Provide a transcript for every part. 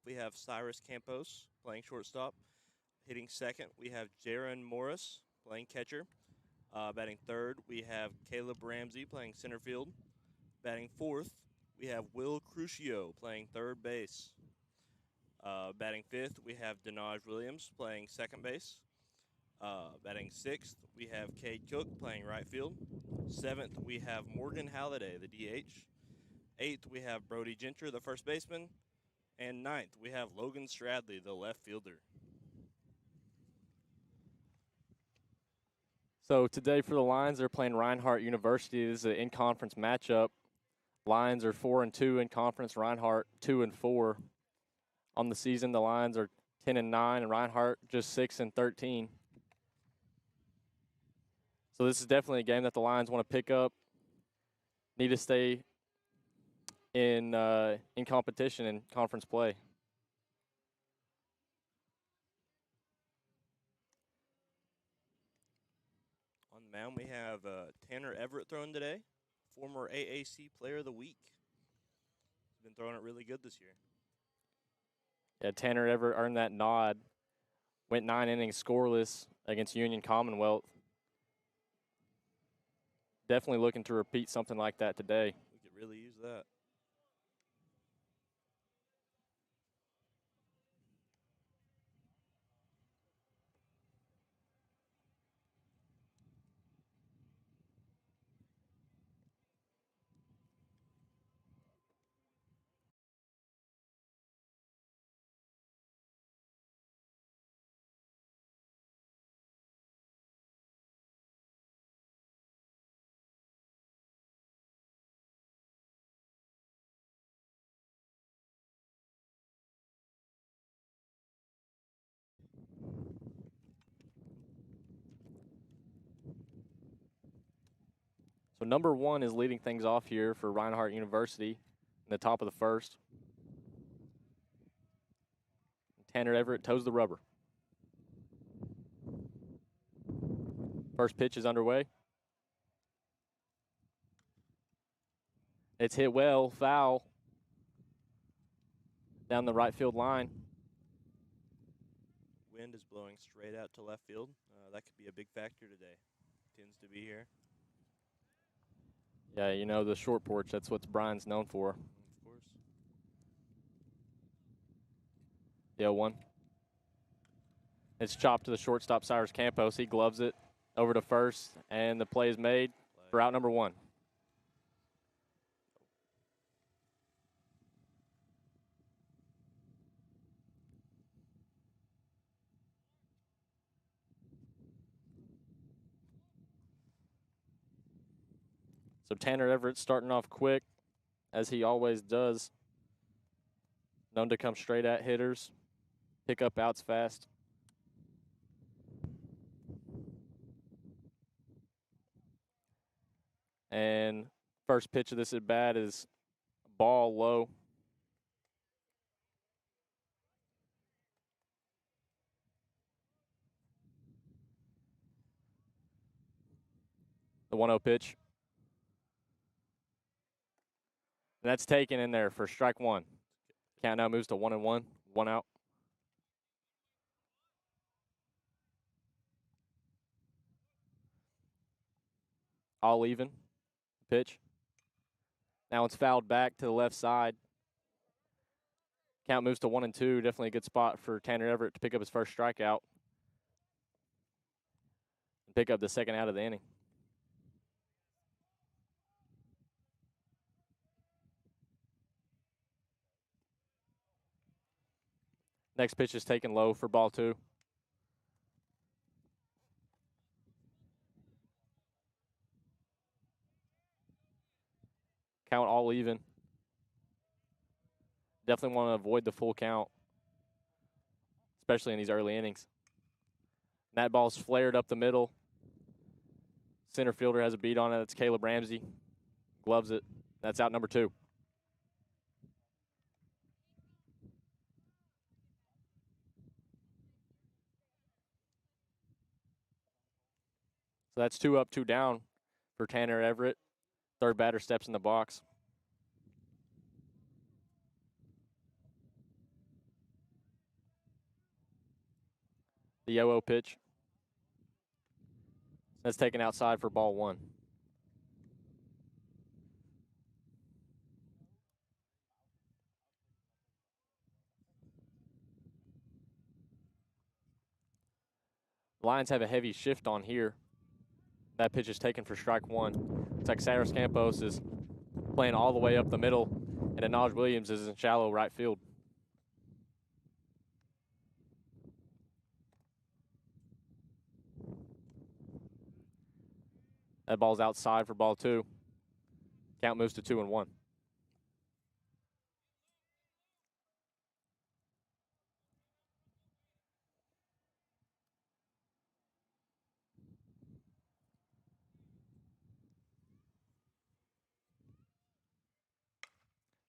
we have Cyrus Campos playing shortstop. Hitting second, we have Jaron Morris playing catcher. Batting third, we have Caleb Ramsey playing center field. Batting fourth, we have Will Crucio playing third base. Batting fifth, we have Denaj Williams playing second base. Batting sixth, we have Cade Cook playing right field. Seventh, we have Morgan Halliday, the DH. Eighth, we have Brody Gentry, the first baseman. And ninth, we have Logan Stradley, the left fielder. So today for the Lions, they're playing Reinhardt University. This is an in-conference matchup. Lions are 4-2 in conference. Reinhardt 2-4 on the season. The Lions are 10-9, and Reinhardt just 6-13. So this is definitely a game that the Lions want to pick up. Need to stay in competition and conference play. On the mound, we have Tanner Everett throwing today, former AAC Player of the Week. He's been throwing it really good this year. Yeah, Tanner Everett earned that nod. Went 9 innings scoreless against Union Commonwealth. Definitely looking to repeat something like that today. We could really use that. So number 1 is leading things off here for Reinhardt University in the top of the first. Tanner Everett toes the rubber. First pitch is underway. It's hit well, foul. Down the right field line. Wind is blowing straight out to left field. That could be a big factor today. Tends to be here. Yeah, you know, the short porch, that's what Brian's known for. Of course. The 0-1. It's chopped to the shortstop, Cyrus Campos. He gloves it over to first, and the play is made for out number 1. So Tanner Everett starting off quick, as he always does. Known to come straight at hitters, pick up outs fast. And first pitch of this at bat is ball low. The 1-0 pitch. And that's taken in there for strike 1. Count now moves to 1-1, 1 out. All even. Pitch. Now it's fouled back to the left side. Count moves to 1-2. Definitely a good spot for Tanner Everett to pick up his first strikeout and pick up the second out of the inning. Next pitch is taken low for ball 2. Count all even. Definitely want to avoid the full count, especially in these early innings. And that ball's flared up the middle. Center fielder has a beat on it. It's Caleb Ramsey. Gloves it. That's out number 2. So that's 2 up, 2 down for Tanner Everett. Third batter steps in the box. The 0-0 pitch. That's taken outside for ball 1. Lions have a heavy shift on here. That pitch is taken for strike 1. It's like Cyrus Campos is playing all the way up the middle, and Anaj Williams is in shallow right field. That ball's outside for ball 2. Count moves to 2-1.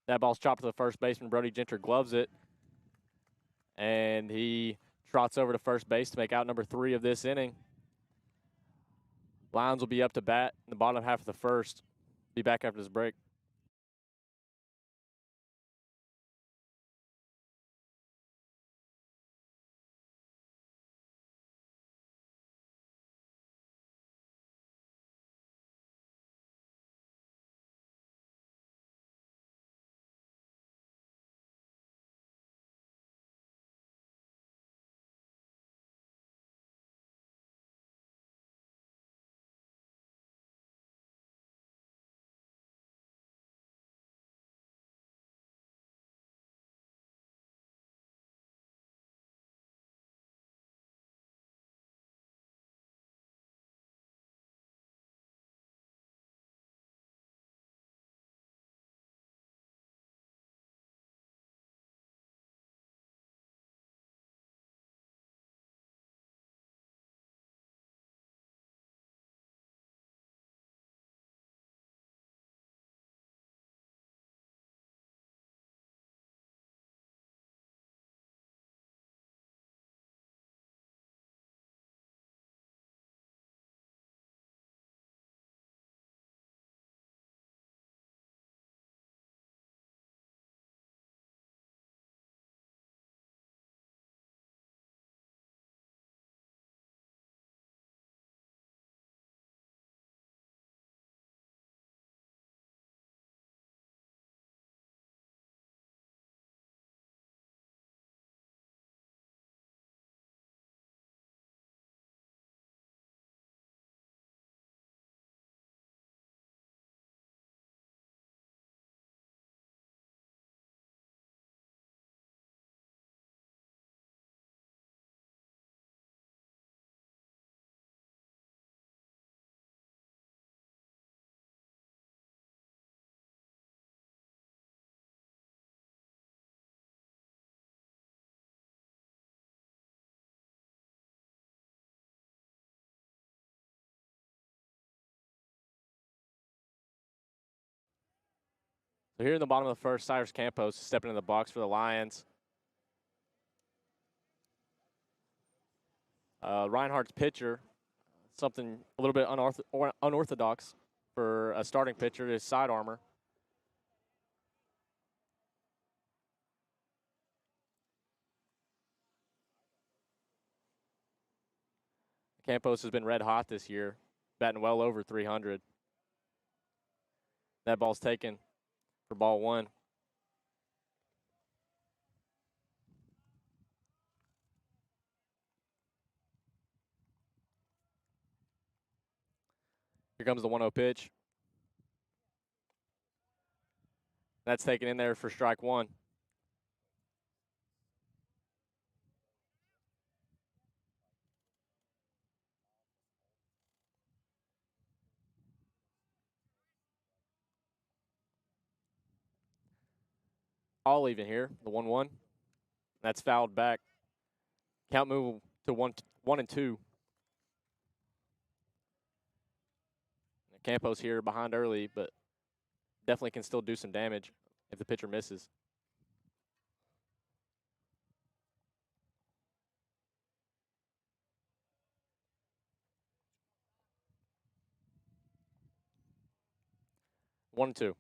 That ball's chopped to the first baseman. Brody Genter gloves it, and he trots over to first base to make out number 3 of this inning. Lions will be up to bat in the bottom half of the first. Be back after this break. So here in the bottom of the first, Cyrus Campos stepping in the box for the Lions. Reinhardt's pitcher, something a little bit unorthodox for a starting pitcher, is side armor. Campos has been red hot this year, batting well over 300. That ball's taken for ball 1. Here comes the 1-0 pitch. That's taken in there for strike 1. All even here, the 1-1. That's fouled back. Count move to 1-2. Campos here behind early, but definitely can still do some damage if the pitcher misses. One and two.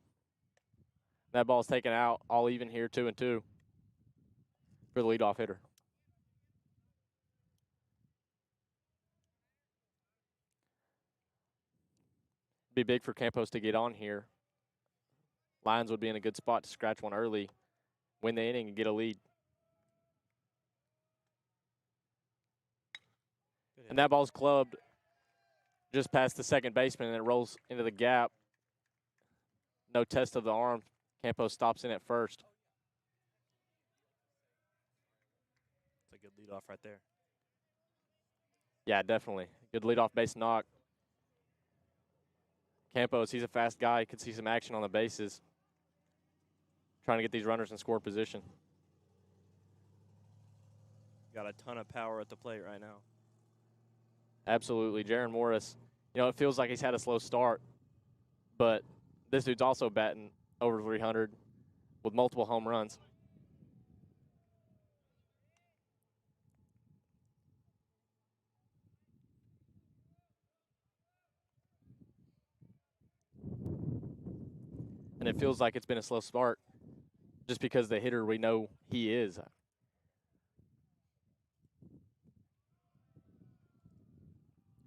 That ball's taken out, all even here, 2-2 for the leadoff hitter. Be big for Campos to get on here. Lions would be in a good spot to scratch one early, win the inning, and get a lead. And that ball's clubbed just past the second baseman, and it rolls into the gap. No test of the arm. Campos stops in at first. It's a good leadoff right there. Yeah, definitely. Good leadoff base knock. Campos, he's a fast guy. He could see some action on the bases. Trying to get these runners in score position. Got a ton of power at the plate right now. Absolutely. Jaron Morris, it feels like he's had a slow start, but this dude's also batting over 300 with multiple home runs. And it feels like it's been a slow start just because the hitter we know he is.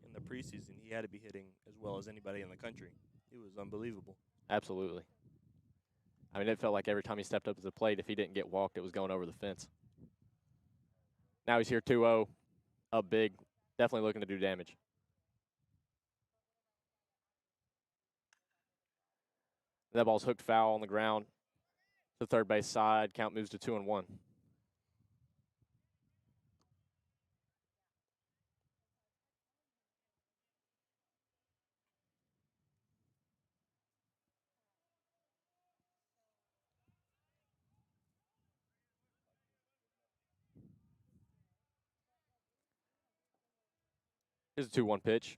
In the preseason, he had to be hitting as well as anybody in the country. He was unbelievable. Absolutely. I mean, it felt like every time he stepped up to the plate, if he didn't get walked, it was going over the fence. Now he's here 2-0, up big, definitely looking to do damage. That ball's hooked foul on the ground. The third base side, count moves to 2-1. Here's a 2-1 pitch.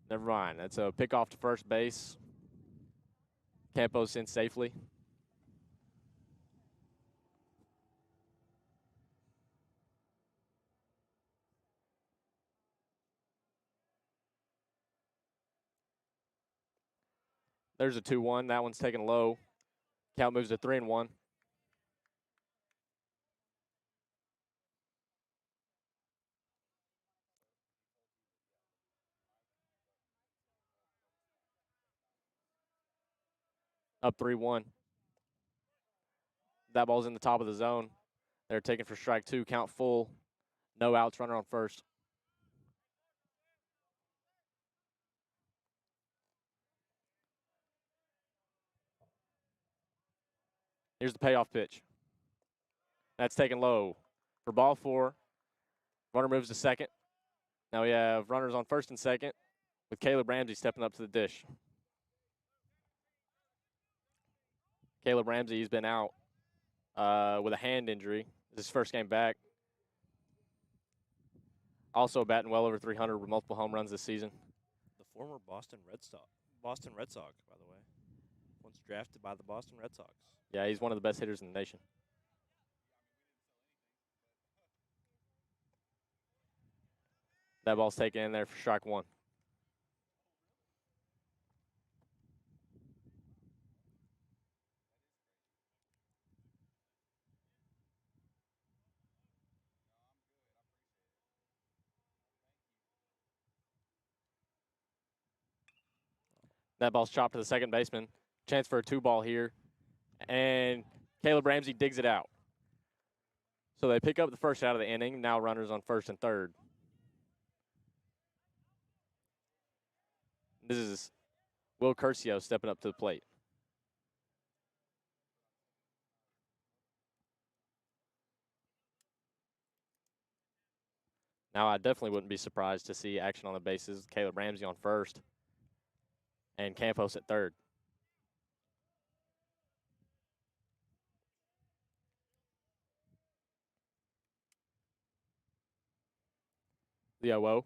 Never mind. That's a pick off to first base. Campos in safely. There's a 2-1. That one's taken low. Count moves to 3-1. Up 3-1. That ball's in the top of the zone. They're taking for strike 2. Count full. No outs. Runner on first. Here's the payoff pitch. That's taken low. For ball 4, runner moves to second. Now we have runners on first and second with Caleb Ramsey stepping up to the dish. Caleb Ramsey, he's been out with a hand injury. This is his first game back. Also batting well over 300 with multiple home runs this season. The former Boston Red Sox, by the way. Once drafted by the Boston Red Sox. Yeah, he's one of the best hitters in the nation. That ball's taken in there for strike 1. That ball's chopped to the second baseman. Chance for a 2-ball here. And Caleb Ramsey digs it out. So they pick up the first out of the inning. Now runners on first and third. This is Will Curcio stepping up to the plate. Now I definitely wouldn't be surprised to see action on the bases. Caleb Ramsey on first and Campos at third. The 0-0.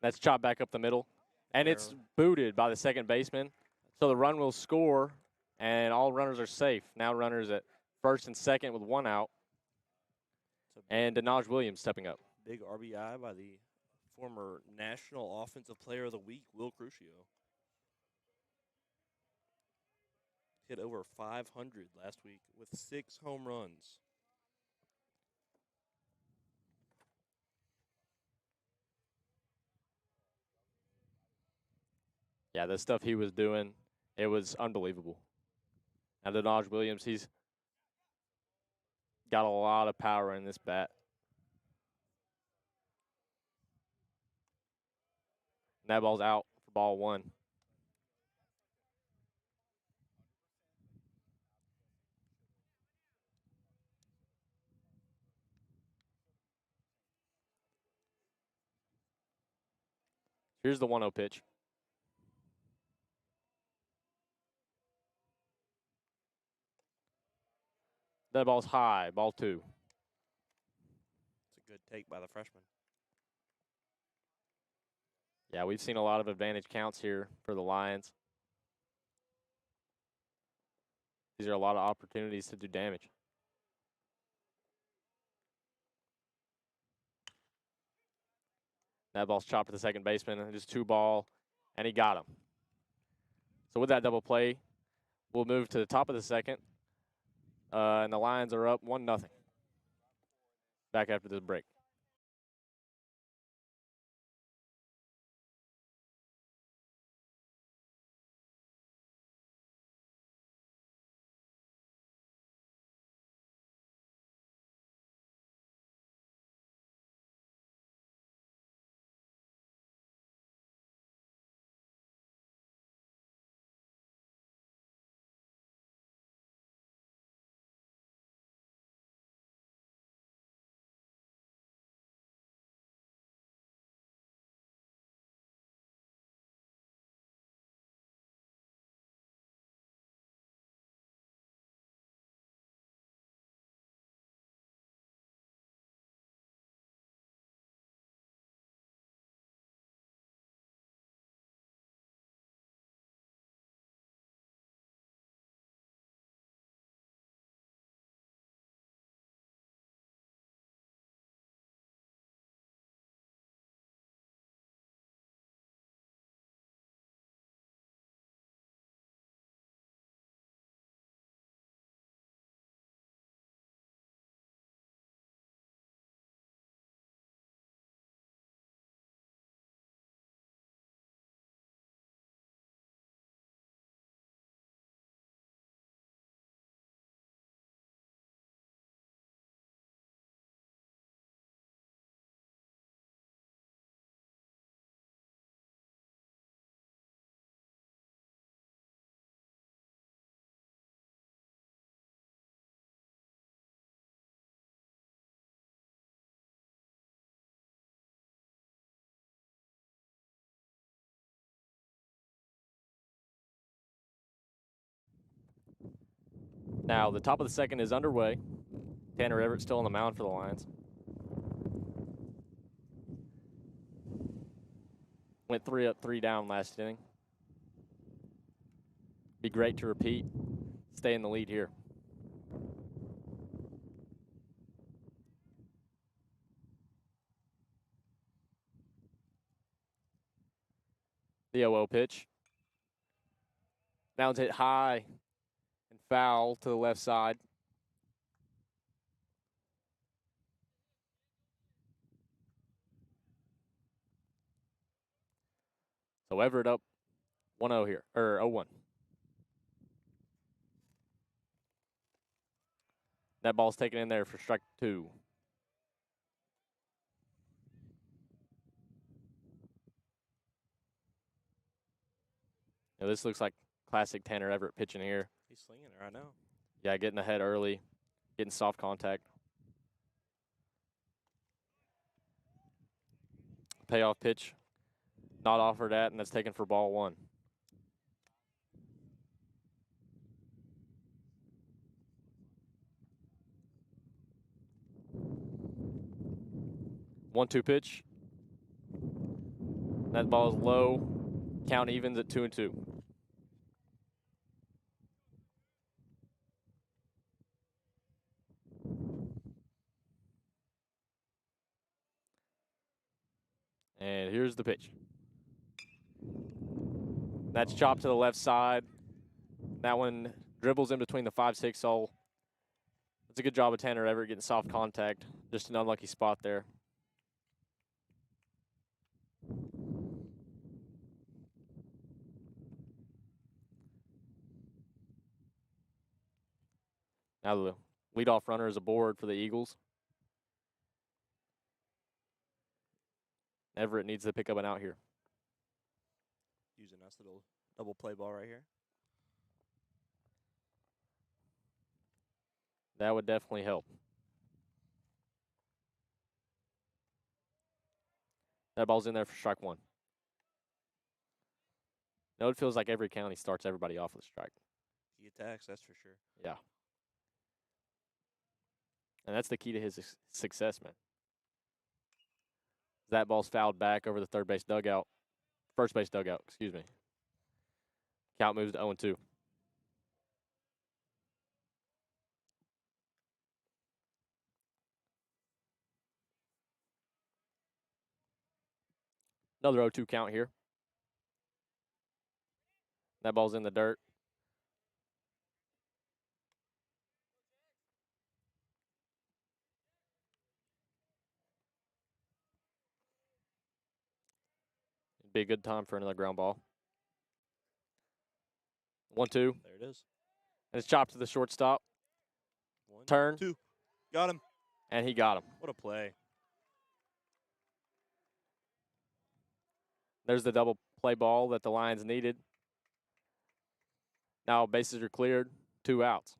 That's chopped back up the middle. And it's booted by the second baseman. So the run will score, and all runners are safe. Now runners at first and second with 1 out. And Denaj Williams stepping up. Big RBI by the former National Offensive Player of the Week, Will Crucio. Hit over 500 last week with 6 home runs. Yeah, the stuff he was doing, it was unbelievable. Now, Denaj Williams, he's got a lot of power in this bat. And that ball's out for ball one. Here's the 1-0 pitch. That ball's high, ball two. It's a good take by the freshman. Yeah, we've seen a lot of advantage counts here for the Lions. These are a lot of opportunities to do damage. That ball's chopped to the second baseman, and just 2-ball, and he got him. So with that double play, we'll move to the top of the second, and the Lions are up 1-0. Back after this break. Now, the top of the second is underway. Tanner Everett still on the mound for the Lions. Went 3 up, 3 down last inning. Be great to repeat. Stay in the lead here. The 0-0 pitch. Now it's hit high and foul to the left side. So Everett up 1-0 here, or 0-1. That ball's taken in there for strike 2. Now this looks like classic Tanner Everett pitching here. He's slinging it right now. Yeah, getting ahead early, getting soft contact. Payoff pitch, not offered at, and that's taken for ball 1. One-two pitch. That ball is low. Count evens at 2-2. And here's the pitch. That's chopped to the left side. That one dribbles in between the 5-6 hole. It's a good job of Tanner Everett getting soft contact. Just an unlucky spot there. Now the leadoff runner is aboard for the Eagles. Everett needs to pick up an out here. Using a nice little double play ball right here. That would definitely help. That ball's in there for strike one. No, it feels like every county starts everybody off with a strike. He attacks, that's for sure. Yeah. And that's the key to his success, man. That ball's fouled back over the first base dugout, excuse me. Count moves to 0-2. Another 0-2 count here. That ball's in the dirt. It'd be a good time for another ground ball. 1-2. There it is. And it's chopped to the shortstop. 1, Turn. 2. Got him. And he got him. What a play. There's the double play ball that the Lions needed. Now bases are cleared. 2 outs.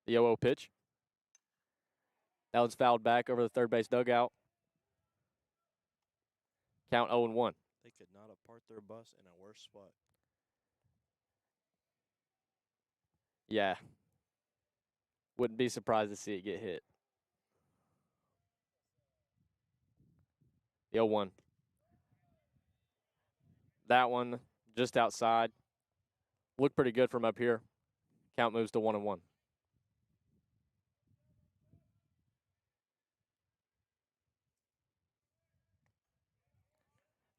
The 0-0 pitch. That one's fouled back over the third base dugout. Count 0-1. They could not have parked their bus in a worse spot. Yeah. Wouldn't be surprised to see it get hit. The 0-1. That one just outside. Looked pretty good from up here. Count moves to 1-1.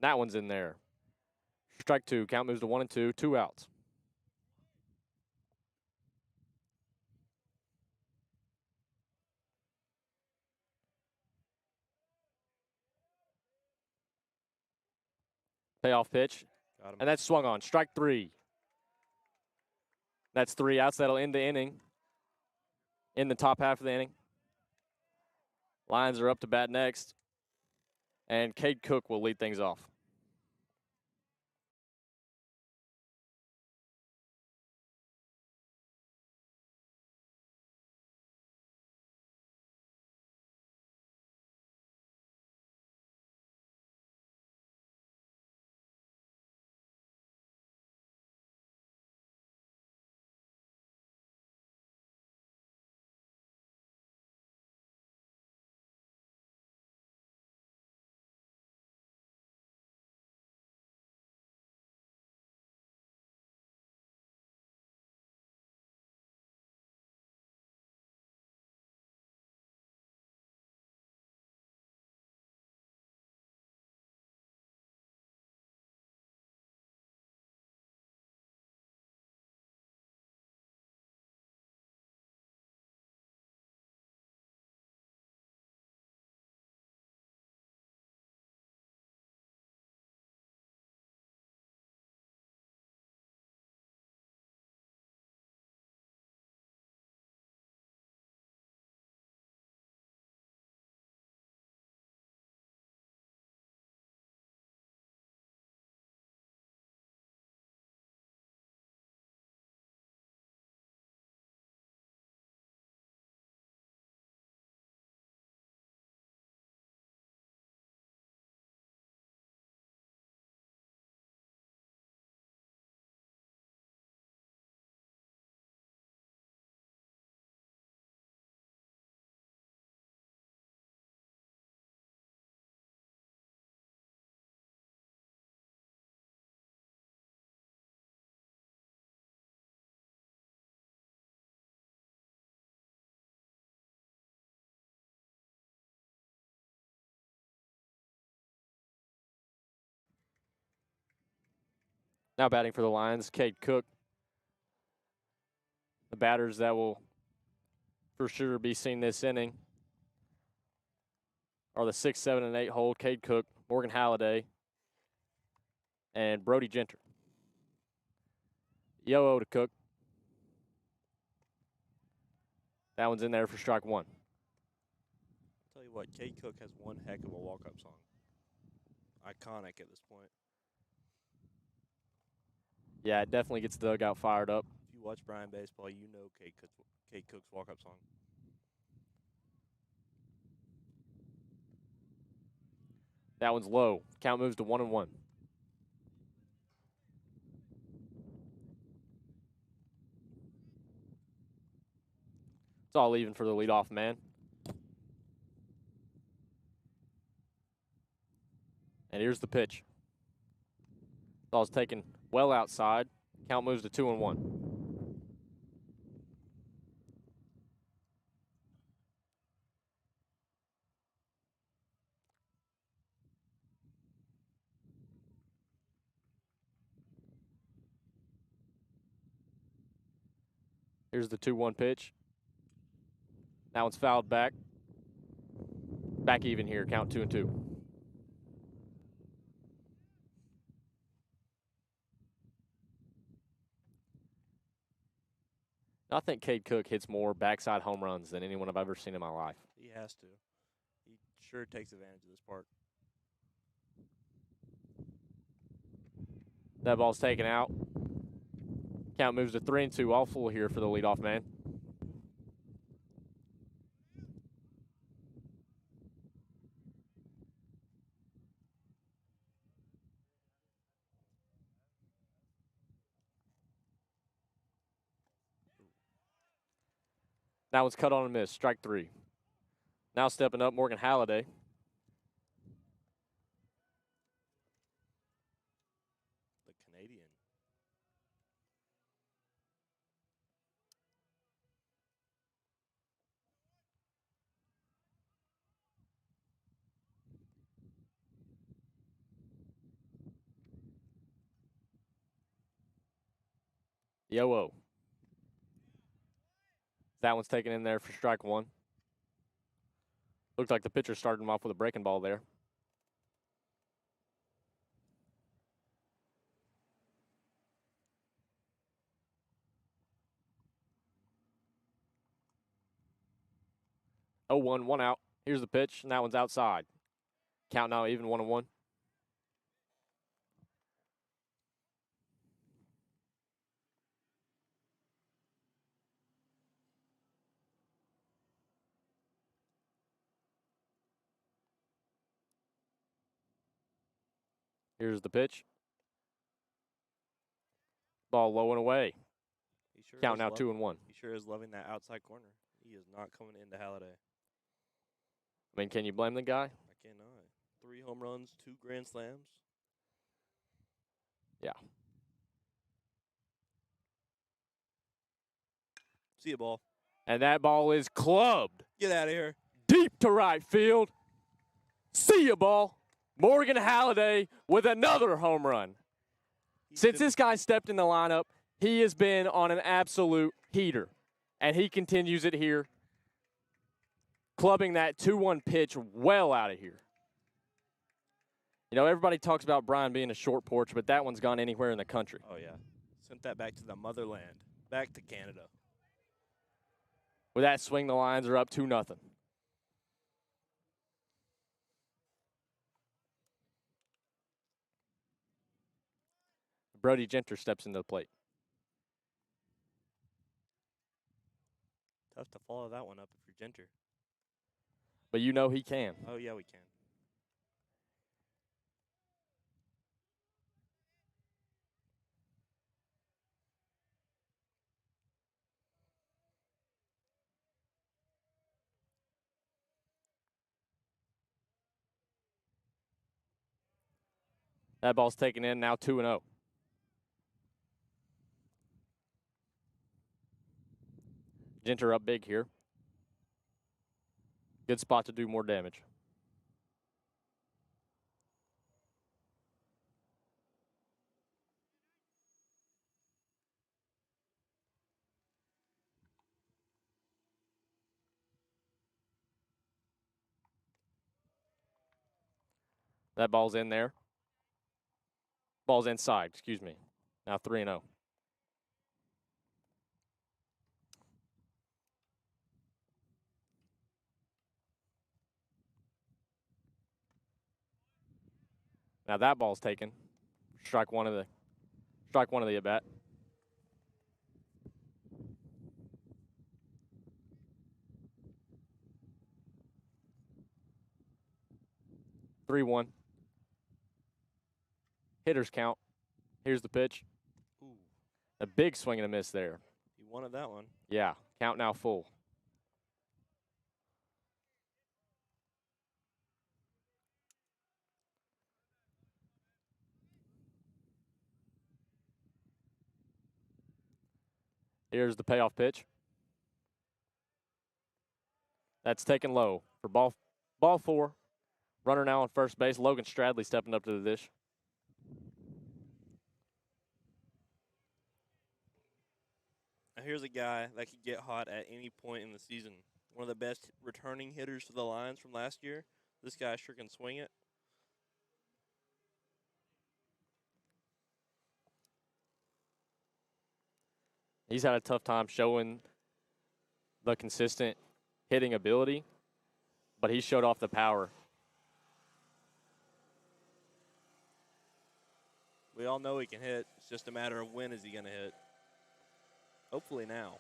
That one's in there. Strike 2. Count moves to 1-2. 2 outs. Payoff pitch. Got him. And that's swung on. Strike 3. That's 3 outs. That'll end the inning. In the top half of the inning. Lions are up to bat next. And Cade Cook will lead things off. Now batting for the Lions, Cade Cook. The batters that will for sure be seen this inning are the 6, 7, and 8 hole Cade Cook, Morgan Halliday, and Brody Genter. Yo-oh to Cook. That one's in there for strike one. I'll tell you what, Cade Cook has one heck of a walk-up song. Iconic at this point. Yeah, it definitely gets the dugout fired up. If you watch Brian baseball, you know Cade Cook's walk-up song. That one's low. Count moves to 1-1. It's all even for the leadoff man. And here's the pitch. Ball's taken well outside. Count moves to 2-1. Here's the 2-1 pitch. That one's fouled back. Back even here. Count 2-2. I think Cade Cook hits more backside home runs than anyone I've ever seen in my life. He has to. He sure takes advantage of this park. That ball's taken out. Count moves to 3-2. All full here for the leadoff man. That one's cut on and missed. Strike three. Now stepping up, Morgan Halliday. The Canadian. Yo-oh. That one's taken in there for strike one. Looked like the pitcher started him off with a breaking ball there. Oh, 1 out. Here's the pitch, and that one's outside. Count now even 1-1. Here's the pitch. Ball low and away. Count now 2-1. He sure is loving that outside corner. He is not coming into Halliday. I mean, can you blame the guy? I cannot. 3 home runs, 2 grand slams. Yeah. See ya, ball. And that ball is clubbed. Get out of here. Deep to right field. See ya, ball. Morgan Halliday with another home run. Since this guy stepped in the lineup, he has been on an absolute heater. And he continues it here, clubbing that 2-1 pitch well out of here. You know, everybody talks about Brian being a short porch, but that one's gone anywhere in the country. Oh, yeah. Sent that back to the motherland, back to Canada. With that swing, the Lions are up 2-0. Brody Genter steps into the plate. Tough to follow that one up if you're Genter. But you know he can. Oh, yeah, we can. That ball's taken in, now 2-0. Genter up big here. Good spot to do more damage. That ball's in there. Ball's inside, excuse me. Now 3-0. Now that ball's taken. Strike one of the at bat. Three one. Hitters count. Here's the pitch. Ooh. A big swing and a miss there. He wanted that one. Yeah, count now full. Here's the payoff pitch. That's taken low for ball 4. Runner now on first base. Logan Stradley stepping up to the dish. Now here's a guy that could get hot at any point in the season. One of the best returning hitters for the Lions from last year. This guy sure can swing it. He's had a tough time showing the consistent hitting ability, but he showed off the power. We all know he can hit. It's just a matter of when is he going to hit. Hopefully now.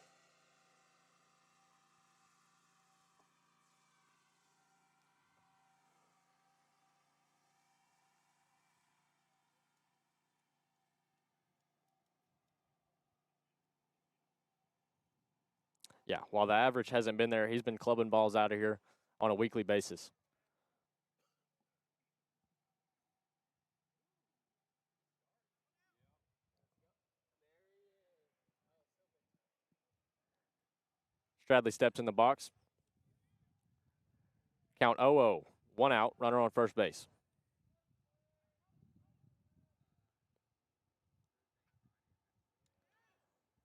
Yeah, while the average hasn't been there, he's been clubbing balls out of here on a weekly basis. Stradley steps in the box. Count 0-0. 1 out, runner on first base.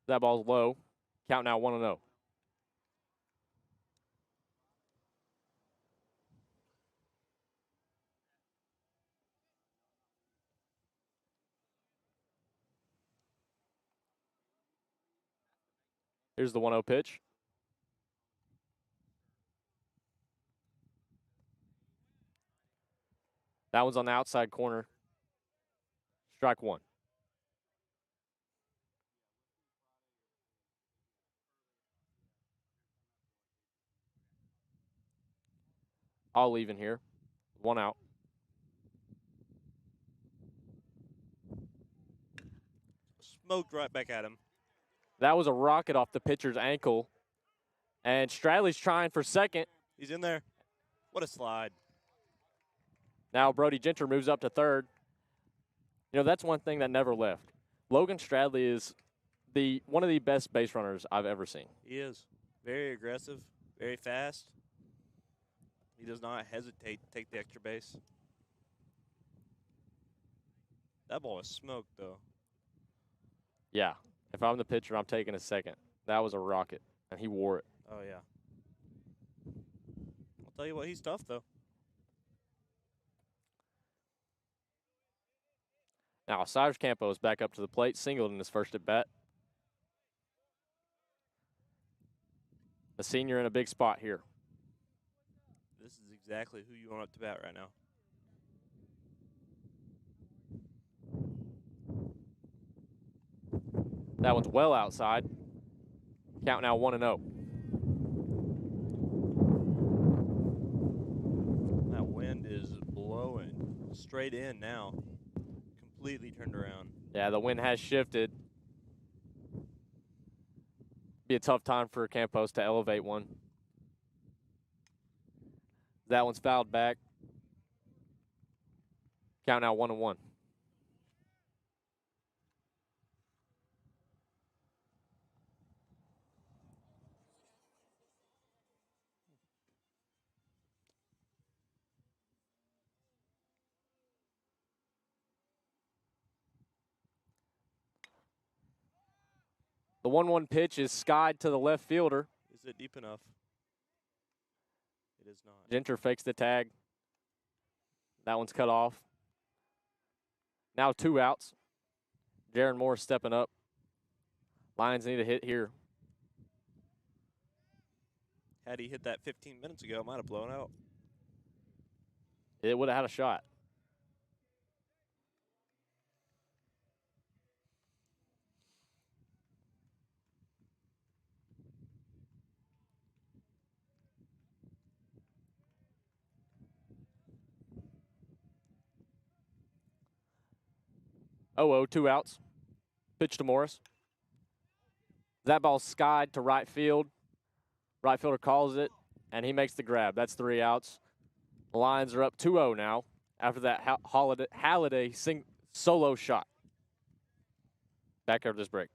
That ball's low. Count now 1-0. Here's the 1-0 pitch. That one's on the outside corner. Strike one. I'll leave in here. 1 out. Smoked right back at him. That was a rocket off the pitcher's ankle. And Stradley's trying for second. He's in there. What a slide. Now Brody Genter moves up to third. You know, that's one thing that never left. Logan Stradley is one of the best base runners I've ever seen. He is. Very aggressive, very fast. He does not hesitate to take the extra base. That ball was smoked, though. Yeah. If I'm the pitcher, I'm taking a second. That was a rocket, and he wore it. Oh, yeah. I'll tell you what, he's tough, though. Now, Cyrus Campo is back up to the plate, singled in his first at bat. The senior in a big spot here. This is exactly who you want up to bat right now. That one's well outside. Count now 1-0. That wind is blowing straight in now. Completely turned around. Yeah, the wind has shifted. Be a tough time for Campos to elevate one. That one's fouled back. Count now 1-1. The 1-1 pitch is skied to the left fielder. Is it deep enough? It is not. Genter fakes the tag. That one's cut off. Now 2 outs. Jaron Moore stepping up. Lions need a hit here. Had he hit that 15 minutes ago, it might have blown out. It would have had a shot. Oh, 2 outs. Pitch to Morris. That ball skied to right field. Right fielder calls it, and he makes the grab. That's 3 outs. The Lions are up 2-0 now after that Halliday solo shot. Back after this break.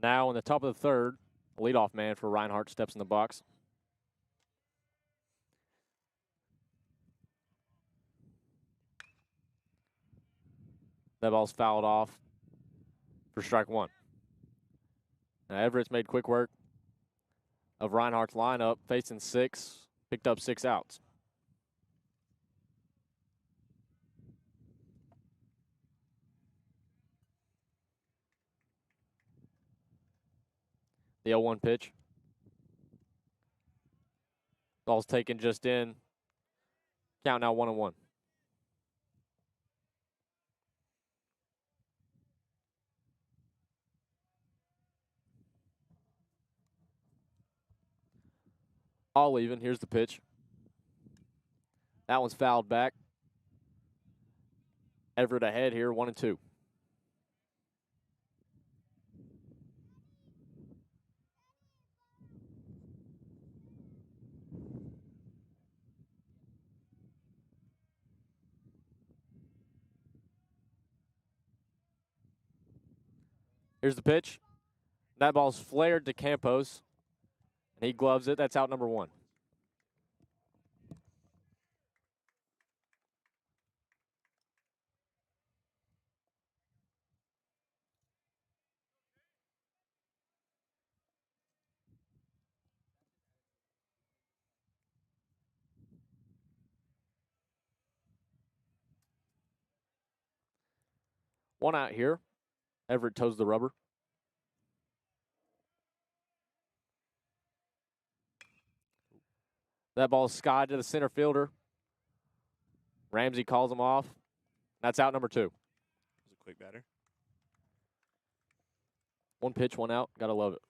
Now in the top of the third, leadoff man for Reinhardt steps in the box. That ball's fouled off for strike 1. Now Everett's made quick work of Reinhardt's lineup, facing 6, picked up 6 outs. The 0-1 pitch. Ball's taken just in. Count now 1-1. All even. Here's the pitch. That one's fouled back. Everett ahead here, 1-2. Here's the pitch. That ball's flared to Campos, and he gloves it. That's out number 1. One out here. Everett toes the rubber. That ball is skied to the center fielder. Ramsey calls him off. That's out number 2. It was a quick batter. One pitch, one out. Gotta love it.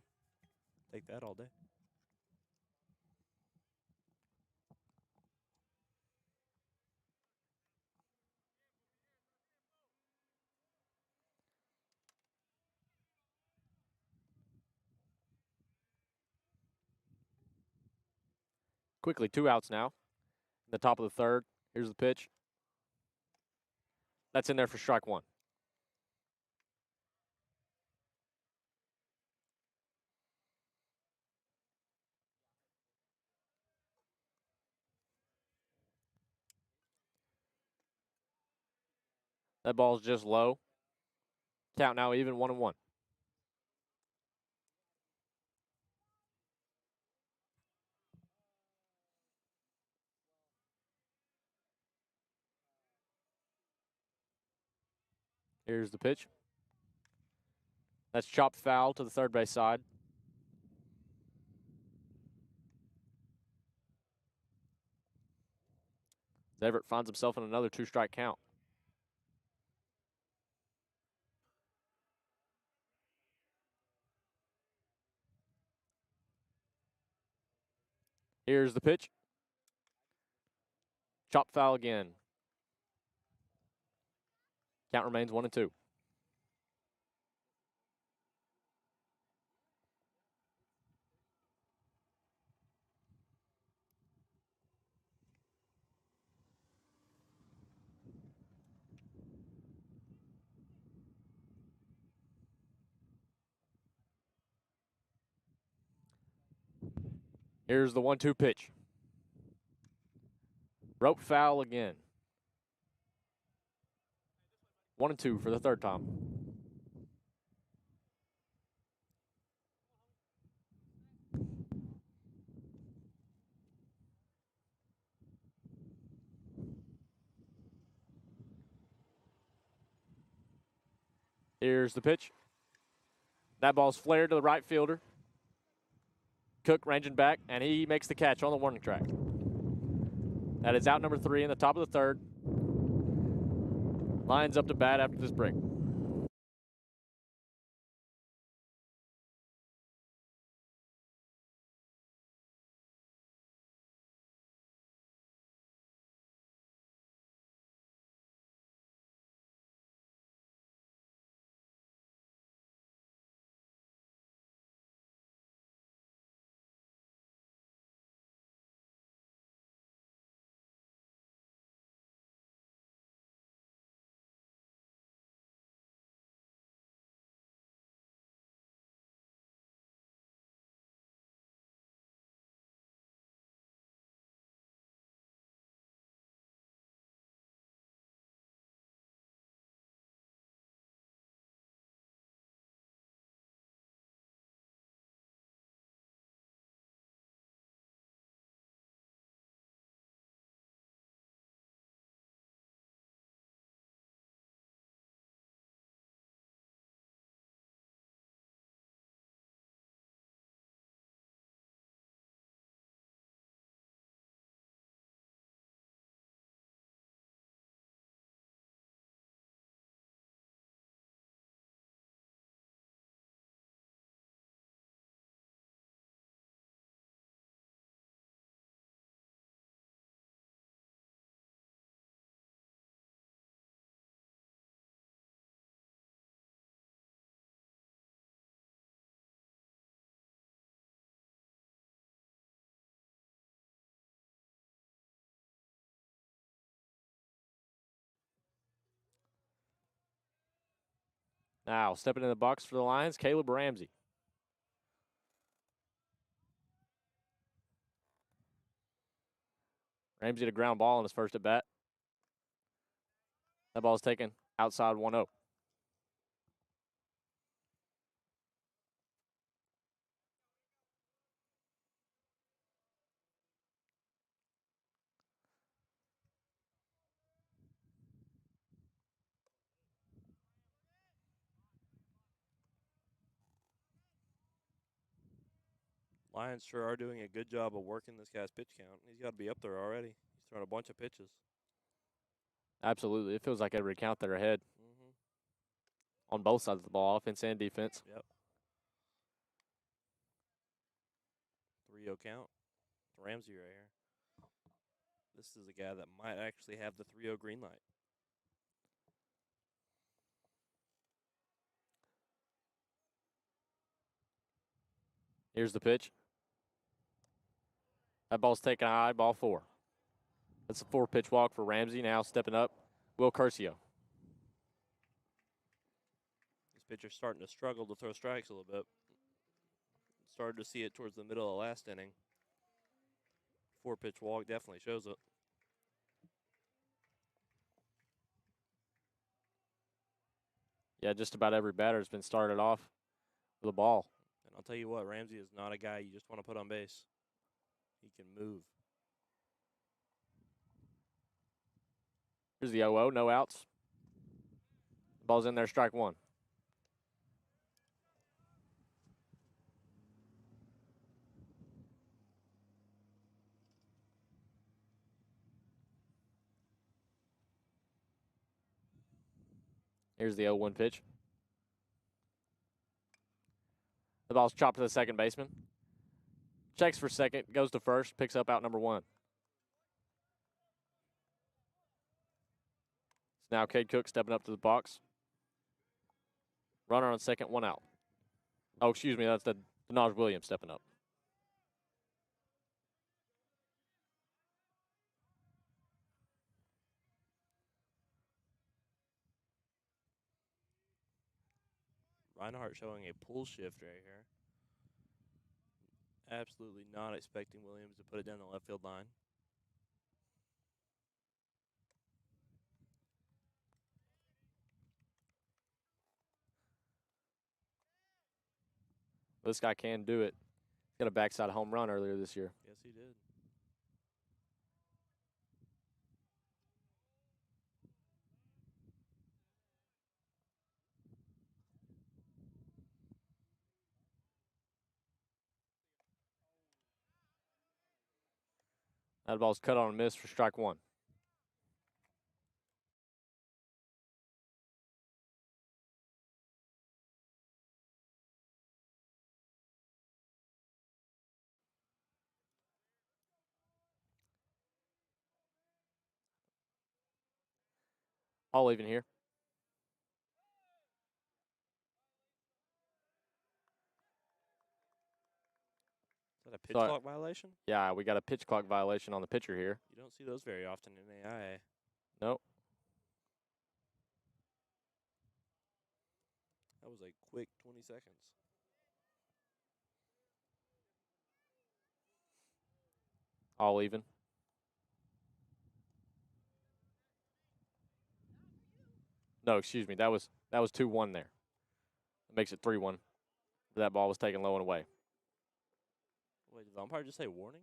Take that all day. Quickly, 2 outs now. The top of the third. Here's the pitch. That's in there for strike one. That ball's just low. Count now even, 1-1. Here's the pitch. That's chopped foul to the third base side. Everett finds himself in another 2-strike count. Here's the pitch. Chop foul again. Count remains 1-2. Here's the 1-2 pitch. Rope foul again. 1-2 for the third time. Here's the pitch. That ball's flared to the right fielder. Cook ranging back, and he makes the catch on the warning track. That is out number 3 in the top of the third. Lions up to bat after this break. Now, stepping in the box for the Lions, Caleb Ramsey. Ramsey had a ground ball on his first at bat. That ball is taken outside 1-0. Lions sure are doing a good job of working this guy's pitch count. He's got to be up there already. He's throwing a bunch of pitches. Absolutely. It feels like every count they're ahead Mm-hmm. on both sides of the ball, offense and defense. Yep. 3-0 count. Ramsey right here. This is a guy that might actually have the 3-0 green light. Here's the pitch. That ball's taken high, ball 4. That's a 4-pitch walk for Ramsey. Now stepping up, Will Curcio. This pitcher's starting to struggle to throw strikes a little bit. Started to see it towards the middle of last inning. 4-pitch walk definitely shows it. Yeah, just about every batter has been started off with a ball. And I'll tell you what, Ramsey is not a guy you just want to put on base. He can move. Here's the 0-0, no outs. Ball's in there, strike 1. Here's the 0-1 pitch. The ball's chopped to the second baseman. Checks for second, goes to first, picks up out number 1. It's now Cade Cook stepping up to the box. Runner on second, 1 out. Oh, excuse me, that's the Denaj Williams stepping up. Reinhardt showing a pull shift right here. Absolutely not expecting Williams to put it down the left field line. This guy can do it. He got a backside home run earlier this year. Yes, he did. That ball's cut on a miss for strike 1. All even here. Is that a pitch clock violation? Yeah, we got a pitch clock violation on the pitcher here. You don't see those very often in AIA. Nope. That was a quick 20 seconds. All even. No, excuse me. That was 2-1 there. That makes it 3-1. That ball was taken low and away. Wait, did the umpire just say warning?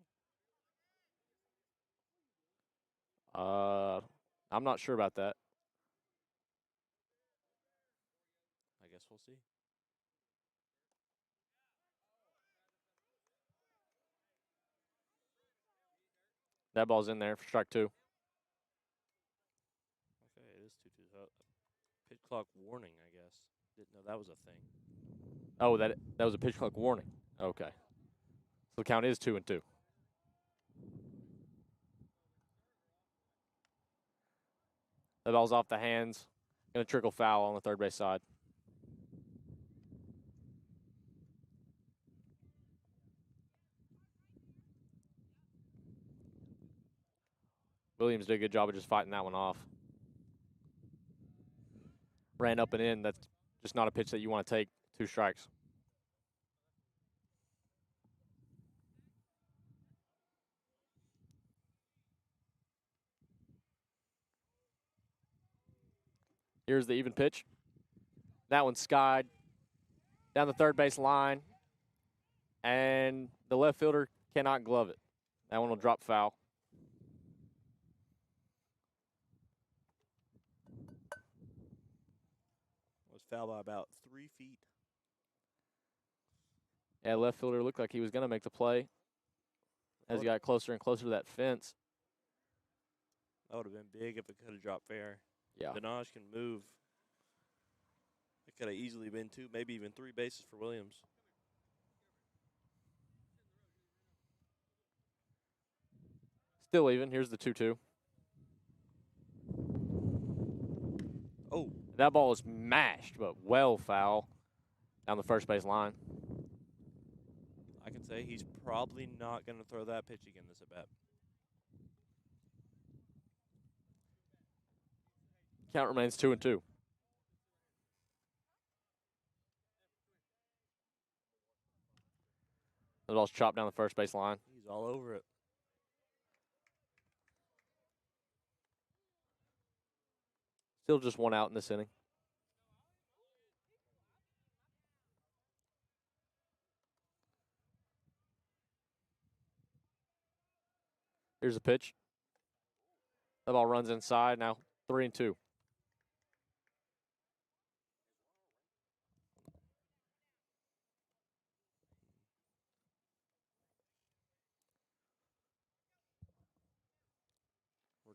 I'm not sure about that. I guess we'll see. That ball's in there for strike 2. Okay, it is 2-2. Pitch clock warning, I guess. Didn't know that was a thing. Oh, that was a pitch clock warning. Okay. So the count is 2-2. The ball's off the hands. Going to trickle foul on the third base side. Williams did a good job of just fighting that one off. Ran up and in. That's just not a pitch that you want to take. 2 strikes. Here's the even pitch. That one's skied down the third base line, and the left fielder cannot glove it. That one will drop foul. Was foul by about 3 feet. Yeah, left fielder looked like he was going to make the play as he got closer and closer to that fence. That would have been big if it could have dropped fair. Yeah. Denaj can move. It could have easily been 2, maybe even 3 bases for Williams. Still even. Here's the 2-2. Oh, That ball is mashed, but well foul down the first base line. I can say he's probably not going to throw that pitch again this at bat. Count remains 2-2. The ball's chopped down the first base line. He's all over it. Still just one out in this inning. Here's a pitch. The ball runs inside. Now 3-2.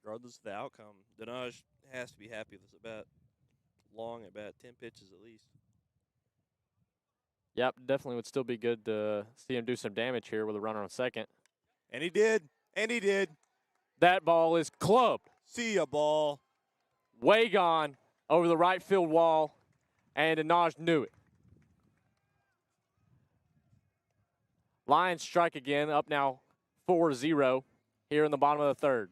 Regardless of the outcome, Denaj has to be happy with this at bat. Long at bat, 10 pitches at least. Yep, definitely would still be good to see him do some damage here with a runner on second. And he did. And he did. That ball is clubbed. See ya, ball. Way gone over the right field wall, and Denaj knew it. Lions strike again, up now 4-0 here in the bottom of the third.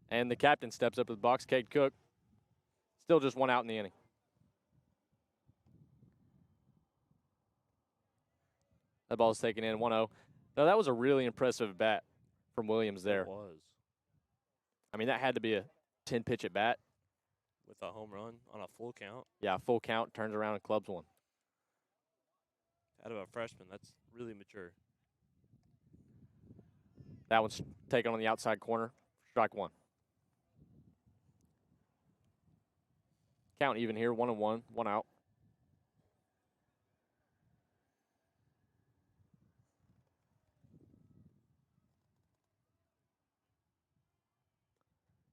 And the captain steps up to the box, Cade Cook. Still just one out in the inning. That ball's taken in 1-0. Now, that was a really impressive bat from Williams there. It was. I mean, that had to be a 10-pitch at bat. With a home run on a full count. Yeah, full count, turns around and clubs one. Out of a freshman, that's really mature. That one's taken on the outside corner. Strike one. Count even here, 1-1, one out.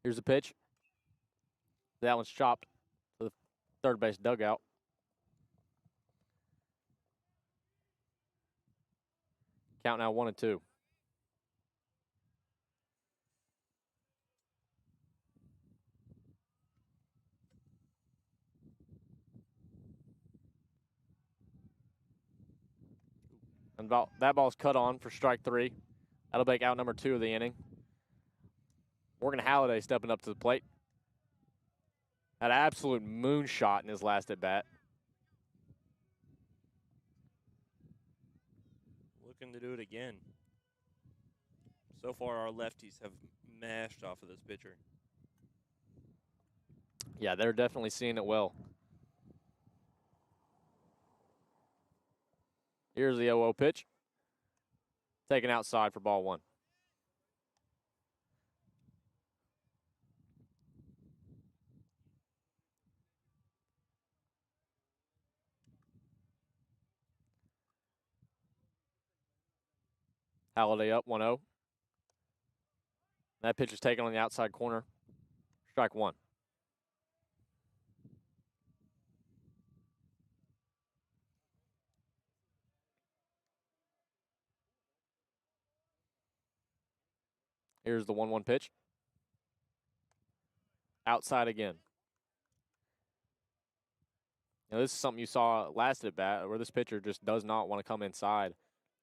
Here's the pitch. That one's chopped to the third base dugout. Count now 1-2. And that ball's cut on for strike three. That'll make out number 2 of the inning. Morgan Halliday stepping up to the plate. Had an absolute moonshot in his last at bat. Looking to do it again. So far, our lefties have mashed off of this pitcher. Yeah, they're definitely seeing it well. Here's the 0-0 pitch. Taken outside for ball one. Halliday up 1-0. That pitch is taken on the outside corner. Strike one. Here's the 1-1 pitch. Outside again. Now, this is something you saw last at bat where this pitcher just does not want to come inside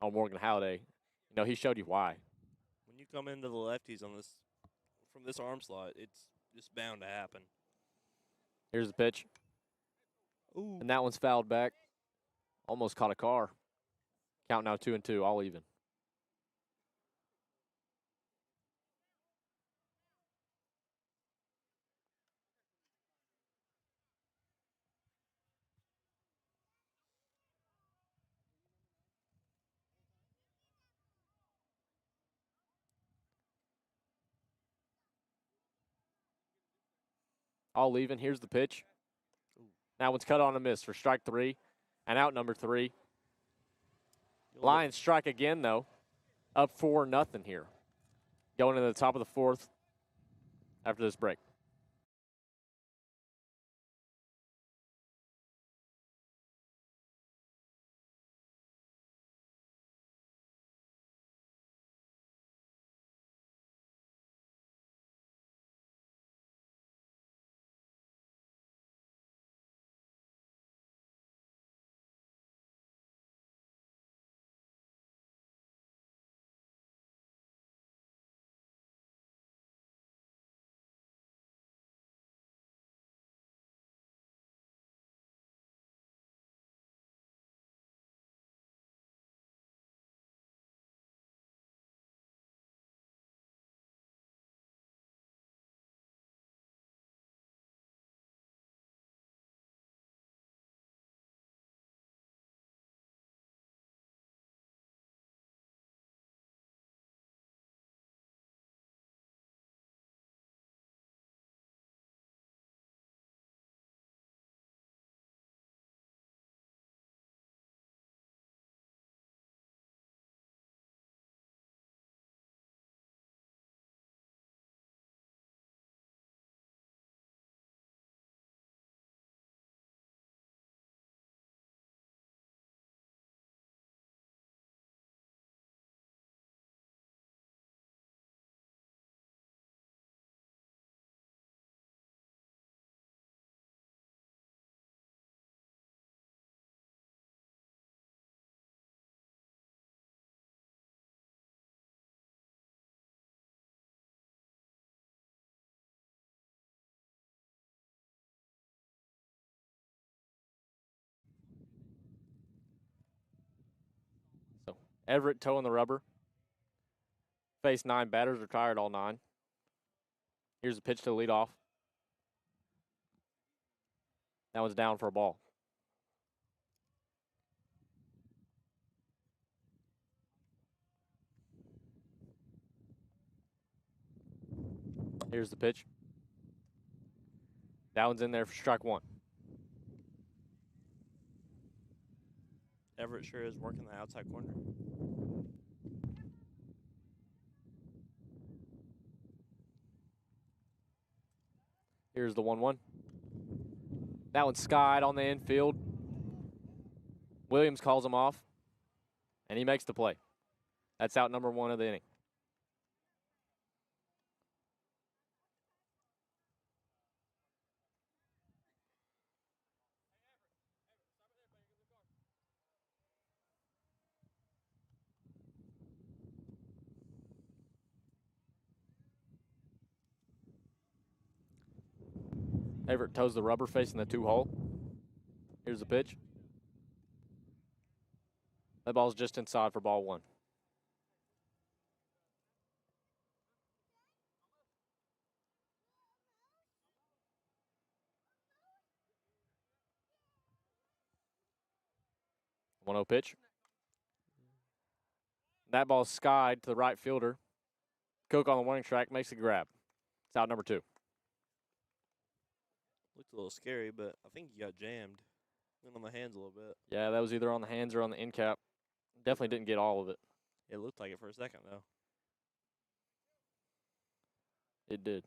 on Morgan Halliday. You know, he showed you why. When you come into the lefties on this from this arm slot, it's just bound to happen. Here's the pitch. Ooh. And that one's fouled back. Almost caught a car. Count now 2-2, all even. All even. Here's the pitch. That one's cut on a miss for strike three. And out number 3. You'll Lions strike again, though. Up 4-0 here. Going into the top of the 4th after this break. So Everett toeing the rubber. Faced 9 batters, retired all 9. Here's a pitch to lead off. That one's down for a ball. Here's the pitch. That one's in there for strike 1. Everett sure is working the outside corner. Here's the 1-1. That one's skied on the infield. Williams calls him off, and he makes the play. That's out number 1 of the inning. Everett toes the rubber facing the 2-hole. Here's the pitch. That ball's just inside for ball 1. One 0 pitch. That ball's skied to the right fielder. Cook on the warning track makes a grab. It's out number 2. Looked a little scary, but I think he got jammed. Went on the hands a little bit. Yeah, that was either on the hands or on the end cap. Definitely didn't get all of it. It looked like it for a second, though. It did.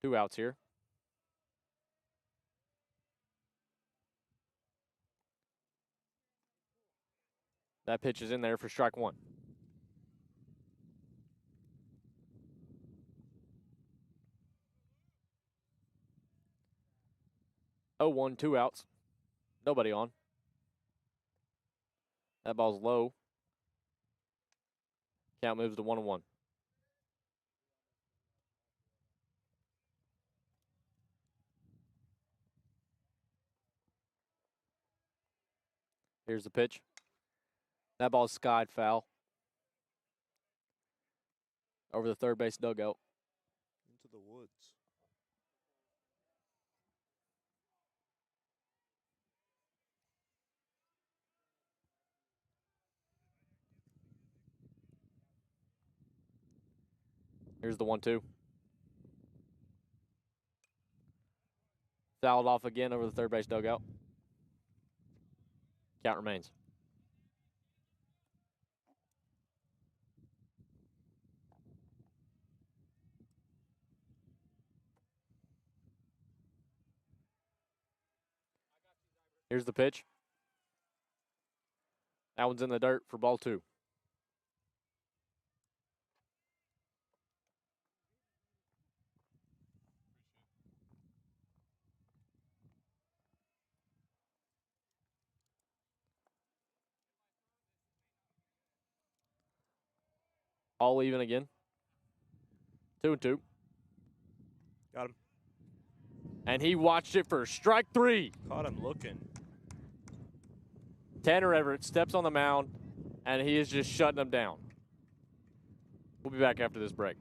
Two outs here. That pitch is in there for strike 1. Oh, 1, 2 outs. Nobody on. That ball's low. Count moves to 1-1. Here's the pitch. That ball's skied foul. Over the third base dugout. Into the woods. Here's the 1-2. Fouled off again over the third base dugout. Count remains. Here's the pitch. That one's in the dirt for ball 2. All even again. 2-2. Got him. And he watched it for strike 3. Caught him looking. Tanner Everett steps on the mound, and he is just shutting them down. We'll be back after this break.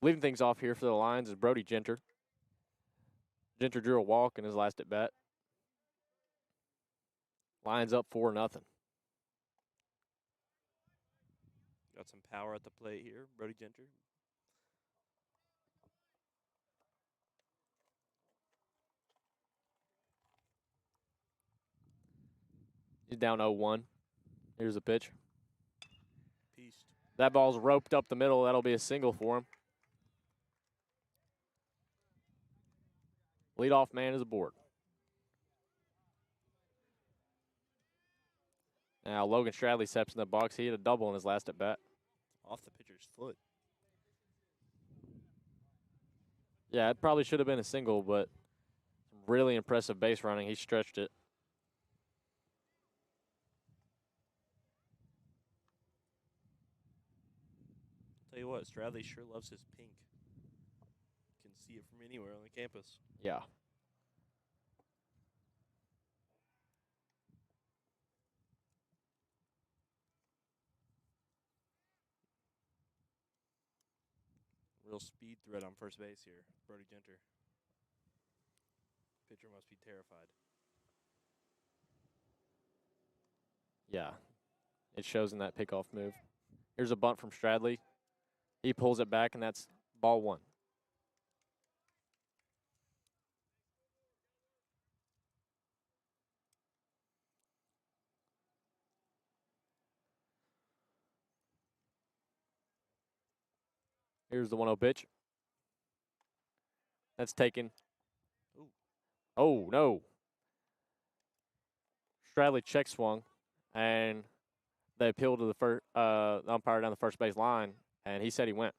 Leading things off here for the Lions is Brody Genter. Genter drew a walk in his last at bat. Lions up 4-0. Got some power at the plate here, Brody Genter. He's down 0-1. Here's the pitch. Pieced. That ball's roped up the middle. That'll be a single for him. Leadoff man is aboard. Now Logan Stradley steps in the box. He hit a double in his last at bat. Off the pitcher's foot. Yeah, it probably should have been a single, but really impressive base running. He stretched it. Tell you what, Stradley sure loves his pink. Can see it from anywhere on the campus. Yeah. Real speed threat on first base here, Brody Genter. Pitcher must be terrified. Yeah. It shows in that pickoff move. Here's a bunt from Stradley. He pulls it back, and that's ball 1. Here's the 1-0 pitch. That's taken. Ooh. Oh, no. Stradley check swung, and they appealed to the umpire down the first base line, and he said he went.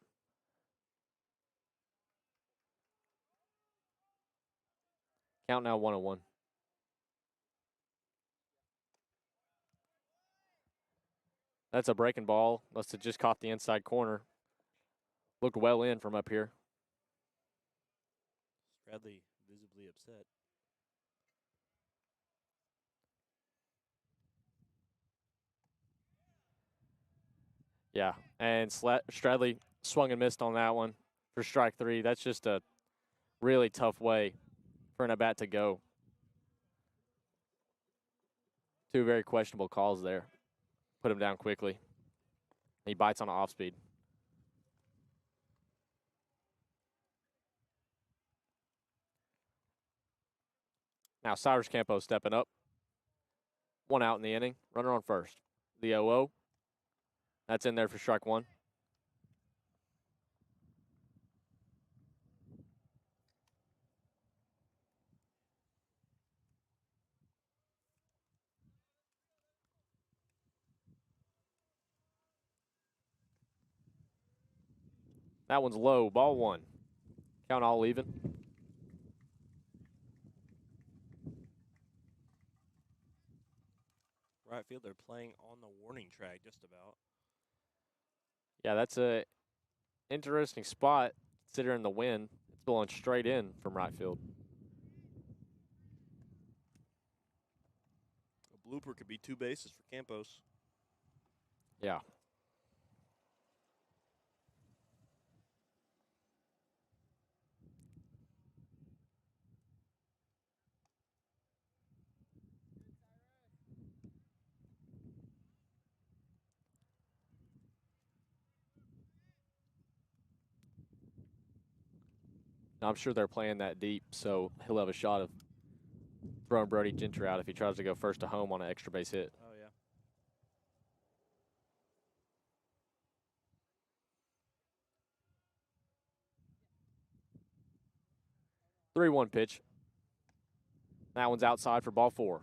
Count now 1-1. That's a breaking ball. Must have just caught the inside corner. Looked well in from up here. Stradley visibly upset. Yeah, and Stradley swung and missed on that one for strike 3. That's just a really tough way for an at-bat to go. 2 very questionable calls there. Put him down quickly. He bites on an off-speed. Now Cyrus Campo stepping up. 1 out in the inning. Runner on first. The 0-0. That's in there for strike 1. That one's low. Ball 1. Count all even. Right field, they're playing on the warning track just about. Yeah, that's a interesting spot considering the wind. It's blowing straight in from right field. A blooper could be 2 bases for Campos. Yeah. Now, I'm sure they're playing that deep, so he'll have a shot of throwing Brody Gentry out if he tries to go first to home on an extra base hit. Oh, yeah. 3-1 pitch. That one's outside for ball 4.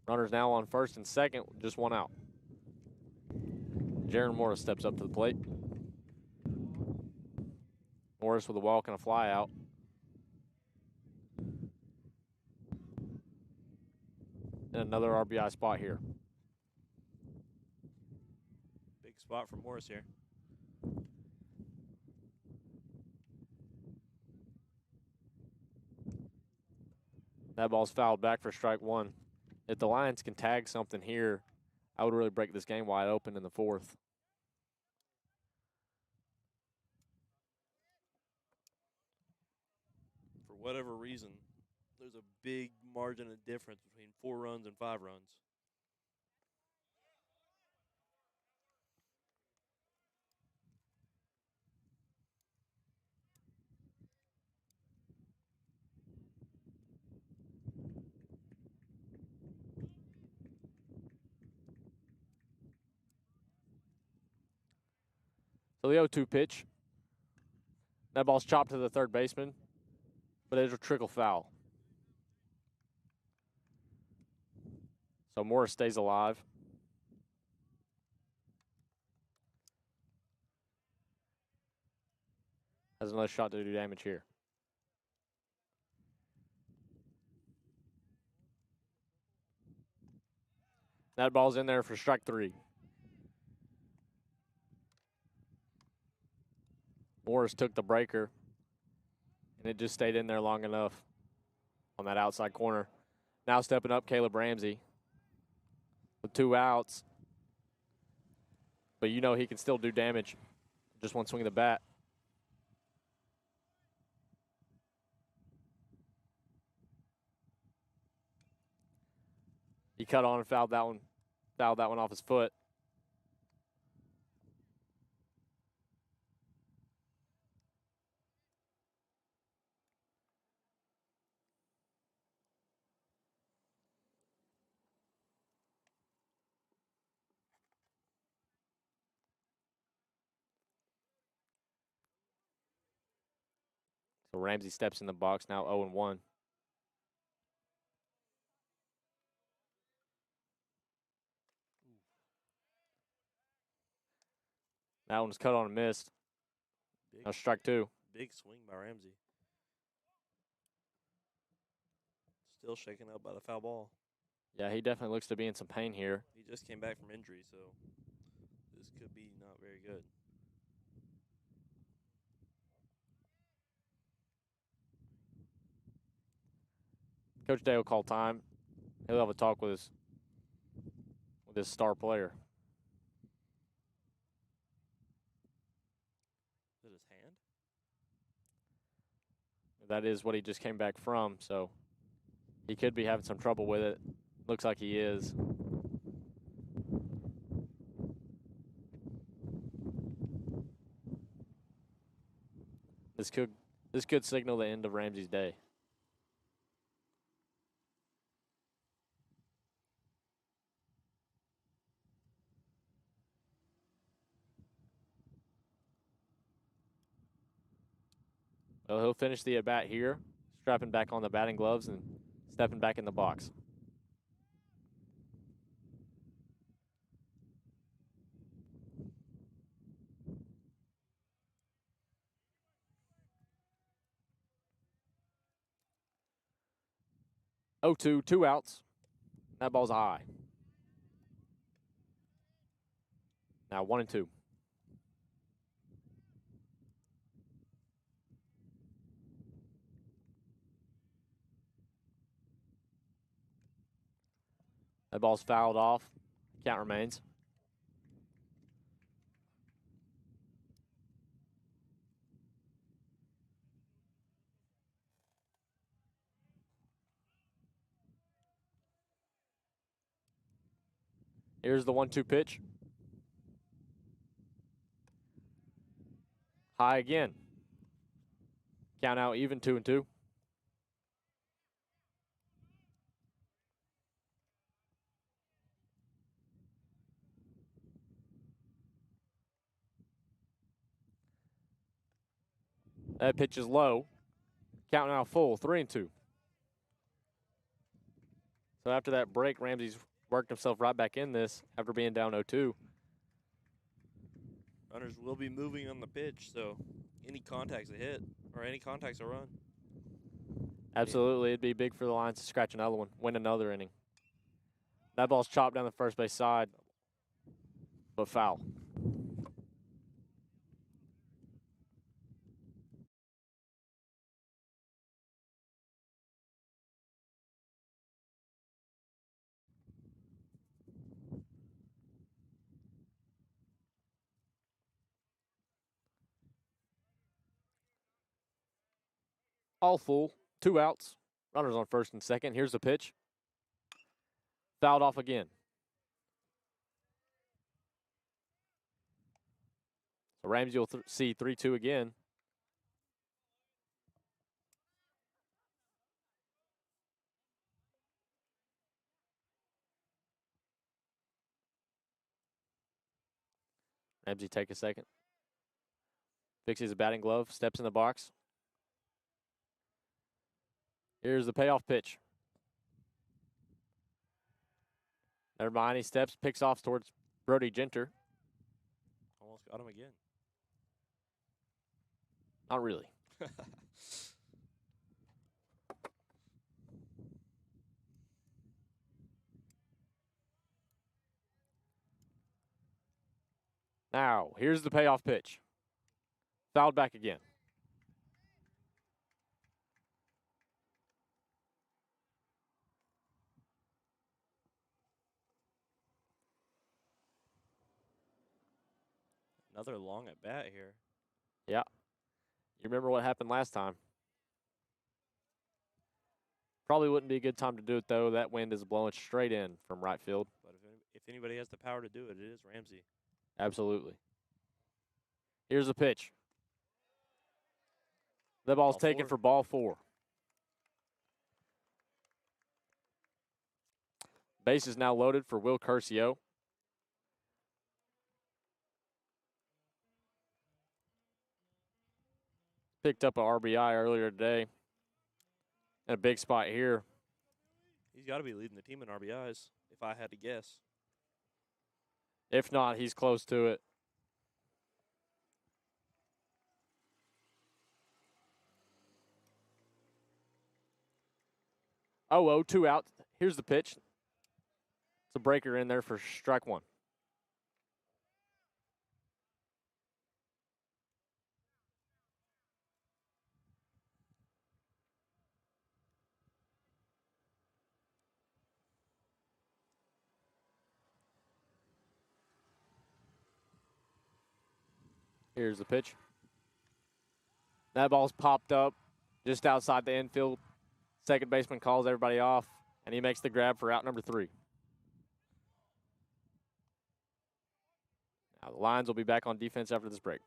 Runners now on first and second, just 1 out. Jaron Morris steps up to the plate. Morris with a walk and a fly out. And another RBI spot here. Big spot for Morris here. That ball's fouled back for strike 1. If the Lions can tag something here, I would really break this game wide open in the 4th. For whatever reason, there's a big margin of difference between 4 runs and 5 runs. So the 0-2 pitch. That ball's chopped to the third baseman, but it'll trickle foul. So Morris stays alive. Has another shot to do damage here. That ball's in there for strike 3. Morris took the breaker, and it just stayed in there long enough on that outside corner. Now stepping up, Caleb Ramsey with 2 outs. But you know he can still do damage. Just one swing of the bat. He cut on and fouled that one off his foot. So Ramsey steps in the box now 0-1. That one's cut on and missed. Now strike 2. big swing by Ramsey. Still shaken up by the foul ball. Yeah, he definitely looks to be in some pain here. He just came back from injury, so this could be not very good. Coach Day will call time. He'll have a talk with his star player. Is it his hand? That is what he just came back from, so he could be having some trouble with it. Looks like he is. This could signal the end of Ramsey's day. Well, he'll finish the at-bat here, strapping back on the batting gloves and stepping back in the box. Oh, 2, 2 outs. That ball's high. Now 1 and 2. That ball's fouled off. Count remains. Here's the 1-2 pitch. High again. Count out even 2 and 2. That pitch is low. Count now full, 3 and 2. So after that break, Ramsey's worked himself right back in this after being down 0-2. Runners will be moving on the pitch, so any contact's a hit or any contact's a run. Absolutely, it'd be big for the Lions to scratch another one, win another inning. That ball's chopped down the first base side, but foul. All full, 2 outs. Runners on first and second. Here's the pitch. Fouled off again. So Ramsey will see 3-2 again. Ramsey take a second. Fixes a batting glove, steps in the box. Here's the payoff pitch. Never mind, he steps, picks off towards Brody Genter. Almost got him again. Not really. Now, here's the payoff pitch. Fouled back again. Another long at bat here. Yeah. You remember what happened last time. Probably wouldn't be a good time to do it, though. That wind is blowing straight in from right field. But if anybody has the power to do it, it is Ramsey. Absolutely. Here's the pitch. The ball's taken for ball 4. Base is now loaded for Will Curcio. Picked up an RBI earlier today. And a big spot here. He's got to be leading the team in RBIs, if I had to guess. If not, he's close to it. 0-0, 2 out. Here's the pitch. It's a breaker in there for strike one. Here's the pitch. That ball's popped up just outside the infield. Second baseman calls everybody off, and he makes the grab for out number 3. Now the Lions will be back on defense after this break.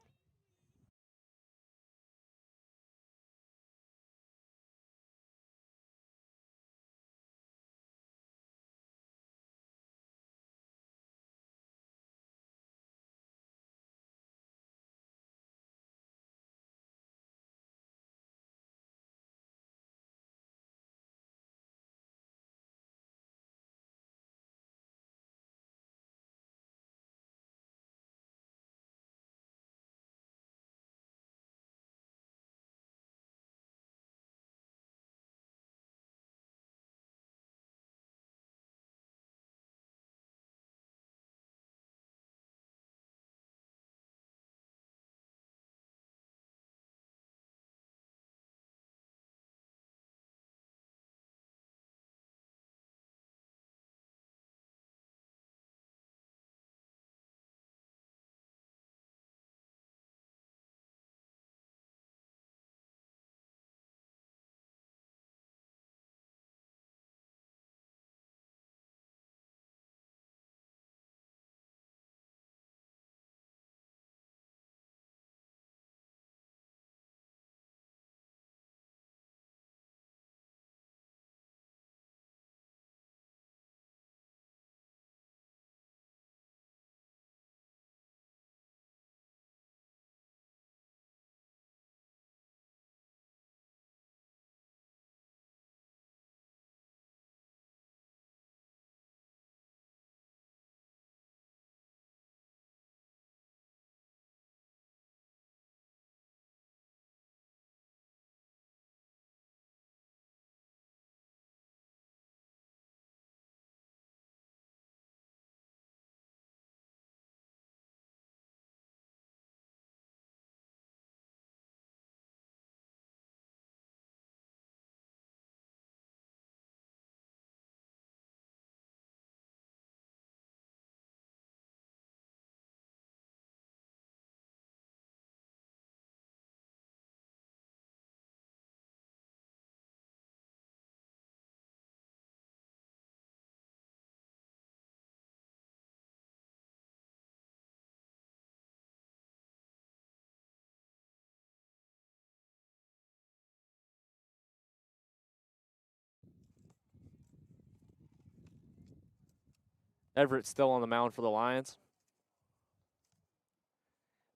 Everett's still on the mound for the Lions.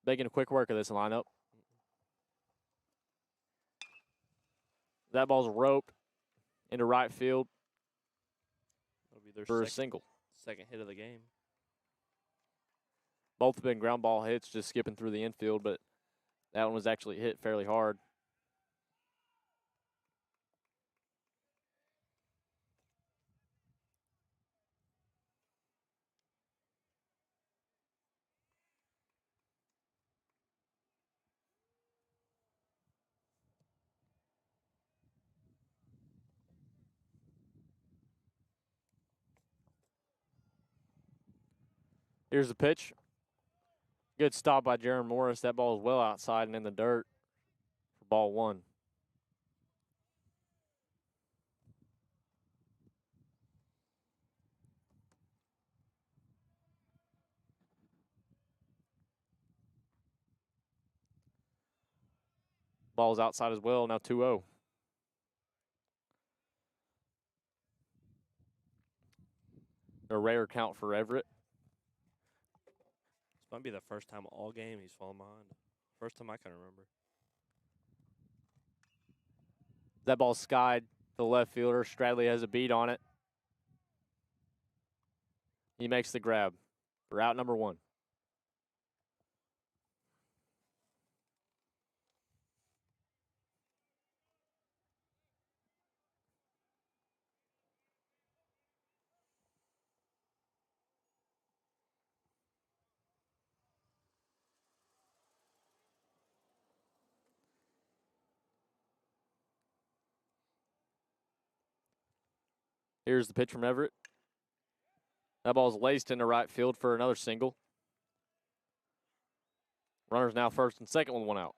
Making a quick work of this lineup. That ball's roped into right field That'll be their for a single. second hit of the game. Both have been ground ball hits, just skipping through the infield, but that one was actually hit fairly hard. Here's the pitch. Good stop by Jaron Morris. That ball is well outside and in the dirt for ball one. Ball's outside as well, now 2-0. A rare count for Everett. This might be the first time all game he's fallen behind. First time I can remember. That ball's skied to the left fielder. Stradley has a beat on it. He makes the grab for out number 1. Here's the pitch from Everett. That ball's laced into right field for another single. Runner's now first and second with one out.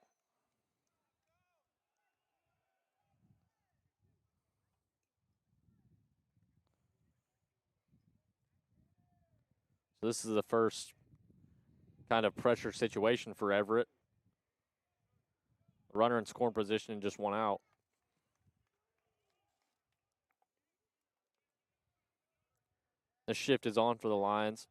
So this is the first kind of pressure situation for Everett. Runner in scoring position and just one out. The shift is on for the Lions.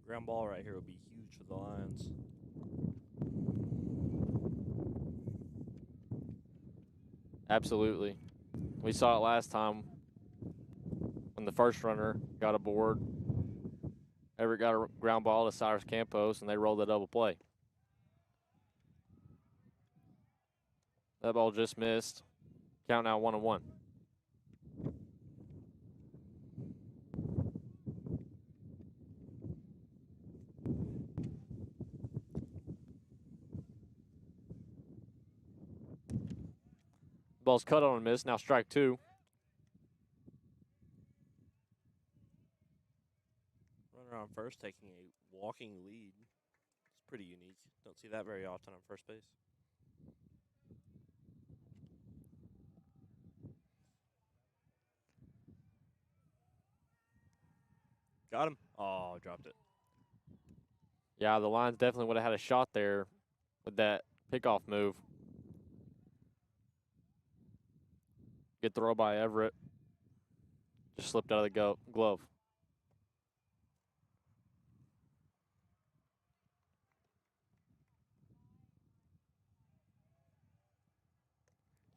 Ground ball right here would be huge for the Lions. Absolutely. We saw it last time when the first runner got aboard. Everett got a ground ball to Cyrus Campos, and they rolled a double play. That ball just missed. Count now 1-1. Ball's cut on a miss. Now strike two. Runner on first taking a walking lead. It's pretty unique. Don't see that very often on first base. Got him. Oh, dropped it. Yeah, the Lions definitely would have had a shot there with that pickoff move. Good throw by Everett. Just slipped out of the glove.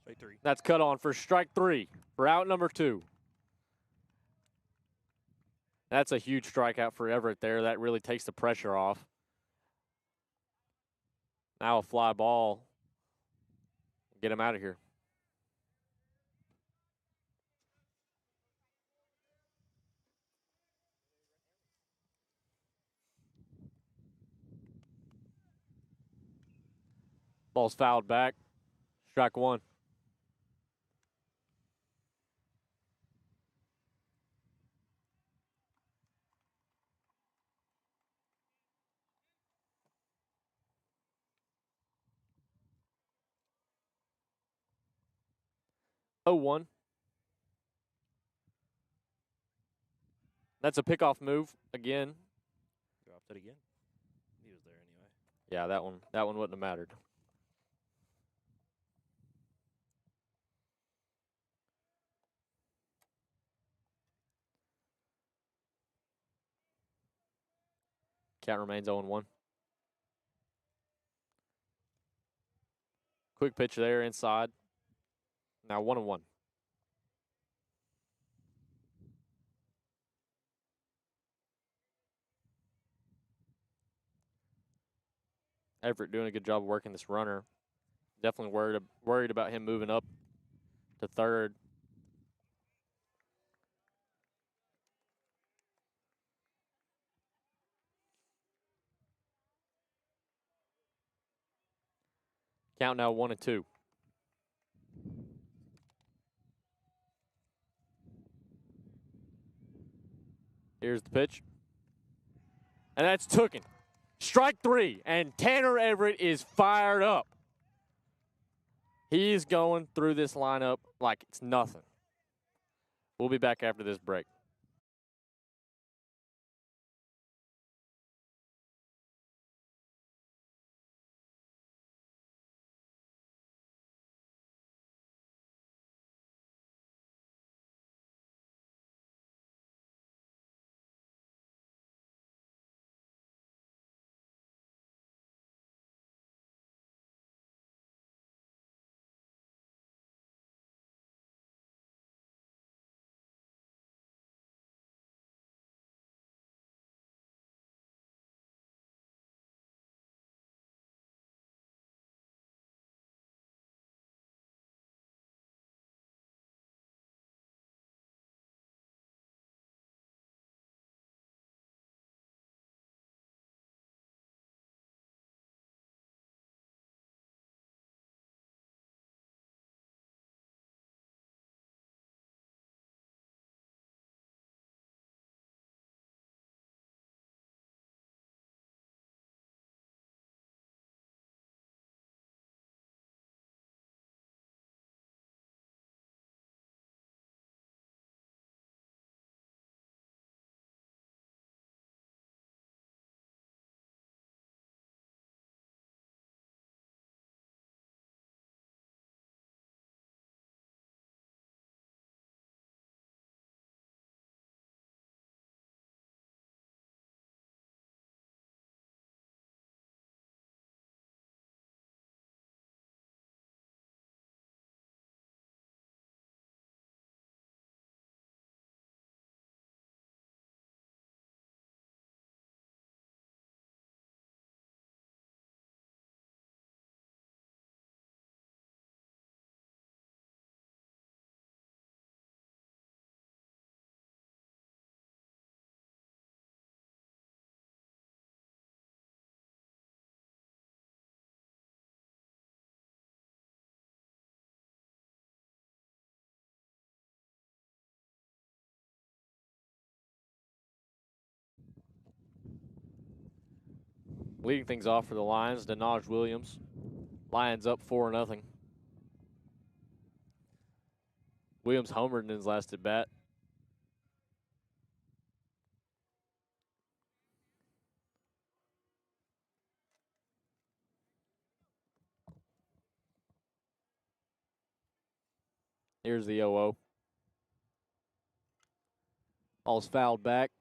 Strike three. That's cut on for strike three for out number two. That's a huge strikeout for Everett there. That really takes the pressure off. Now a fly ball. Get him out of here. Ball's fouled back. Strike one. Oh, 1. That's a pickoff move again. Dropped it again. He was there anyway. Yeah, that one wouldn't have mattered. Count remains 0-1. Quick pitch there inside. Now 1-1. Everett doing a good job of working this runner. Definitely worried about him moving up to third. Count now 1-2. Here's the pitch. And that's tooken. Strike three. And Tanner Everett is fired up. He is going through this lineup like it's nothing. We'll be back after this break. Leading things off for the Lions, Denaj Williams. Lions up 4-0. Williams homered in his last at bat. Here's the 0-0. Ball's fouled back.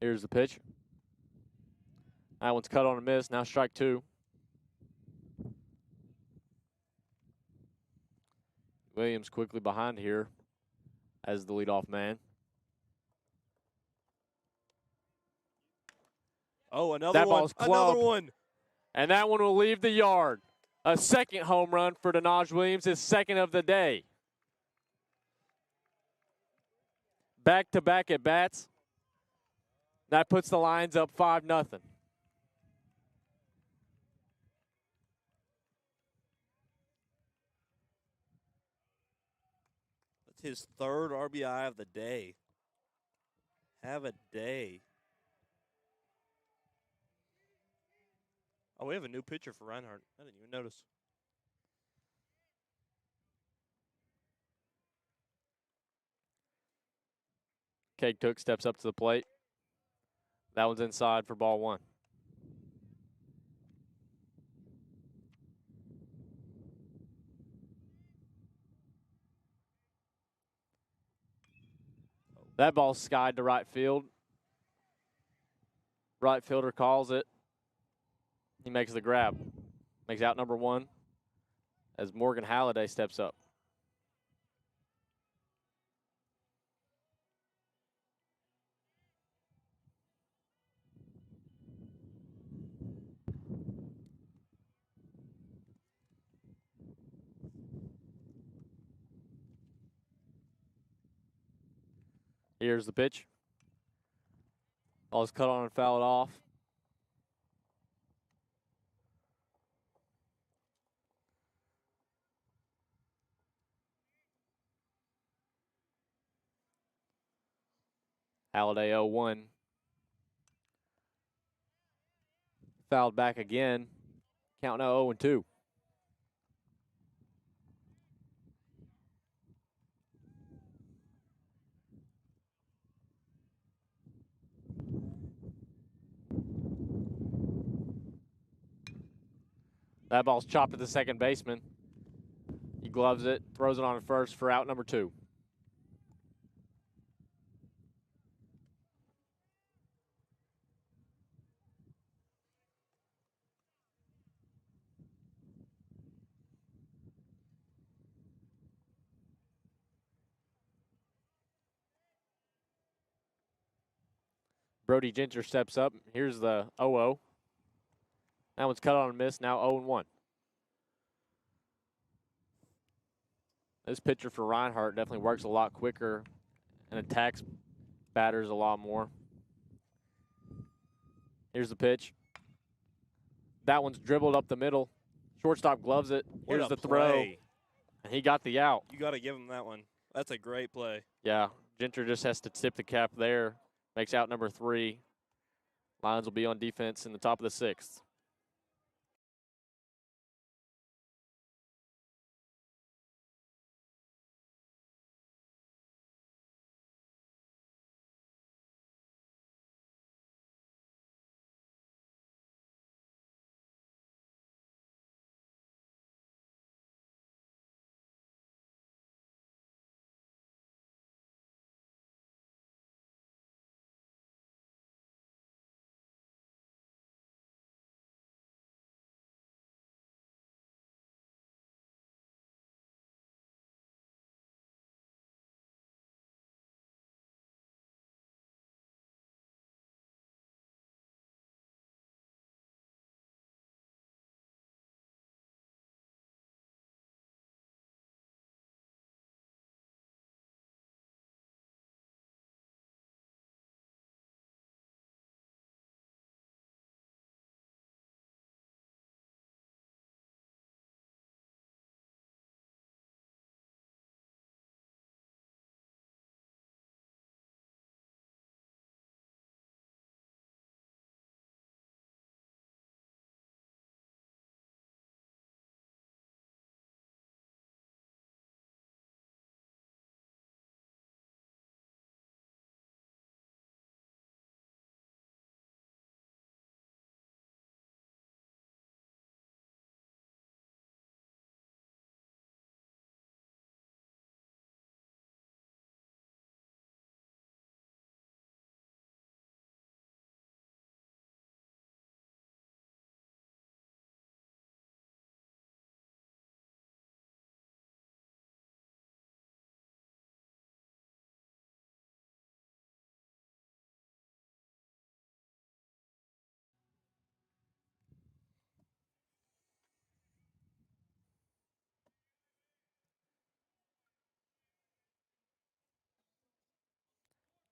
Here's the pitch. That one's cut on a miss. Now strike two. Williams quickly behind here as the leadoff man. Oh, another That one. ball's Another clubbed. one. And that one will leave the yard. A second home run for Denaj Williams, his second of the day. Back-to-back at bats. That puts the Lions up 5-0. That's his third RBI of the day. Have a day. Oh, we have a new pitcher for Reinhardt. I didn't even notice. Cade Cook steps up to the plate. That one's inside for ball one. That ball's skied to right field. Right fielder calls it. He makes the grab. Makes out number one as Morgan Halliday steps up. Here's the pitch. Ball's cut on and fouled off. Halliday 0-1. Fouled back again. Count now 0-2. That ball's chopped at the second baseman. He gloves it, throws it on first for out number two. Brody Ginger steps up. Here's the 0-0. That one's cut on a miss, now 0-1. This pitcher for Reinhardt definitely works a lot quicker and attacks batters a lot more. Here's the pitch. That one's dribbled up the middle. Shortstop gloves it. Here's the throw. And he got the out. You got to give him that one. That's a great play. Yeah, Ginter just has to tip the cap there. Makes out number three. Lions will be on defense in the top of the sixth.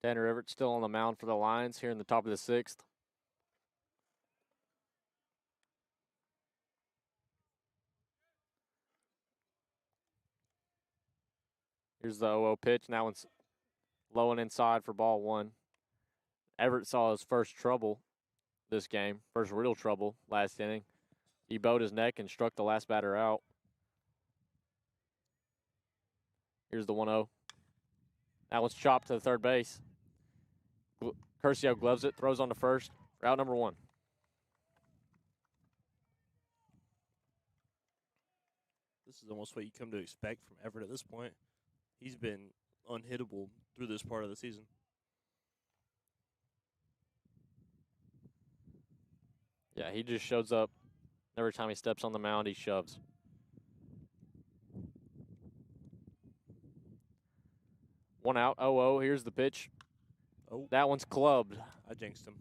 Tanner Everett still on the mound for the Lions here in the top of the 6th. Here's the 0-0 pitch. Now one's low and inside for ball 1. Everett saw his first trouble this game, first real trouble last inning. He bowed his neck and struck the last batter out. Here's the 1-0. That one's chopped to the third base. Curcio gloves it, throws on to first. Route number 1. This is almost what you come to expect from Everett at this point. He's been unhittable through this part of the season. Yeah, he just shows up. Every time he steps on the mound, he shoves. One out, 0-0. Here's the pitch. Oh, that one's clubbed. I jinxed him.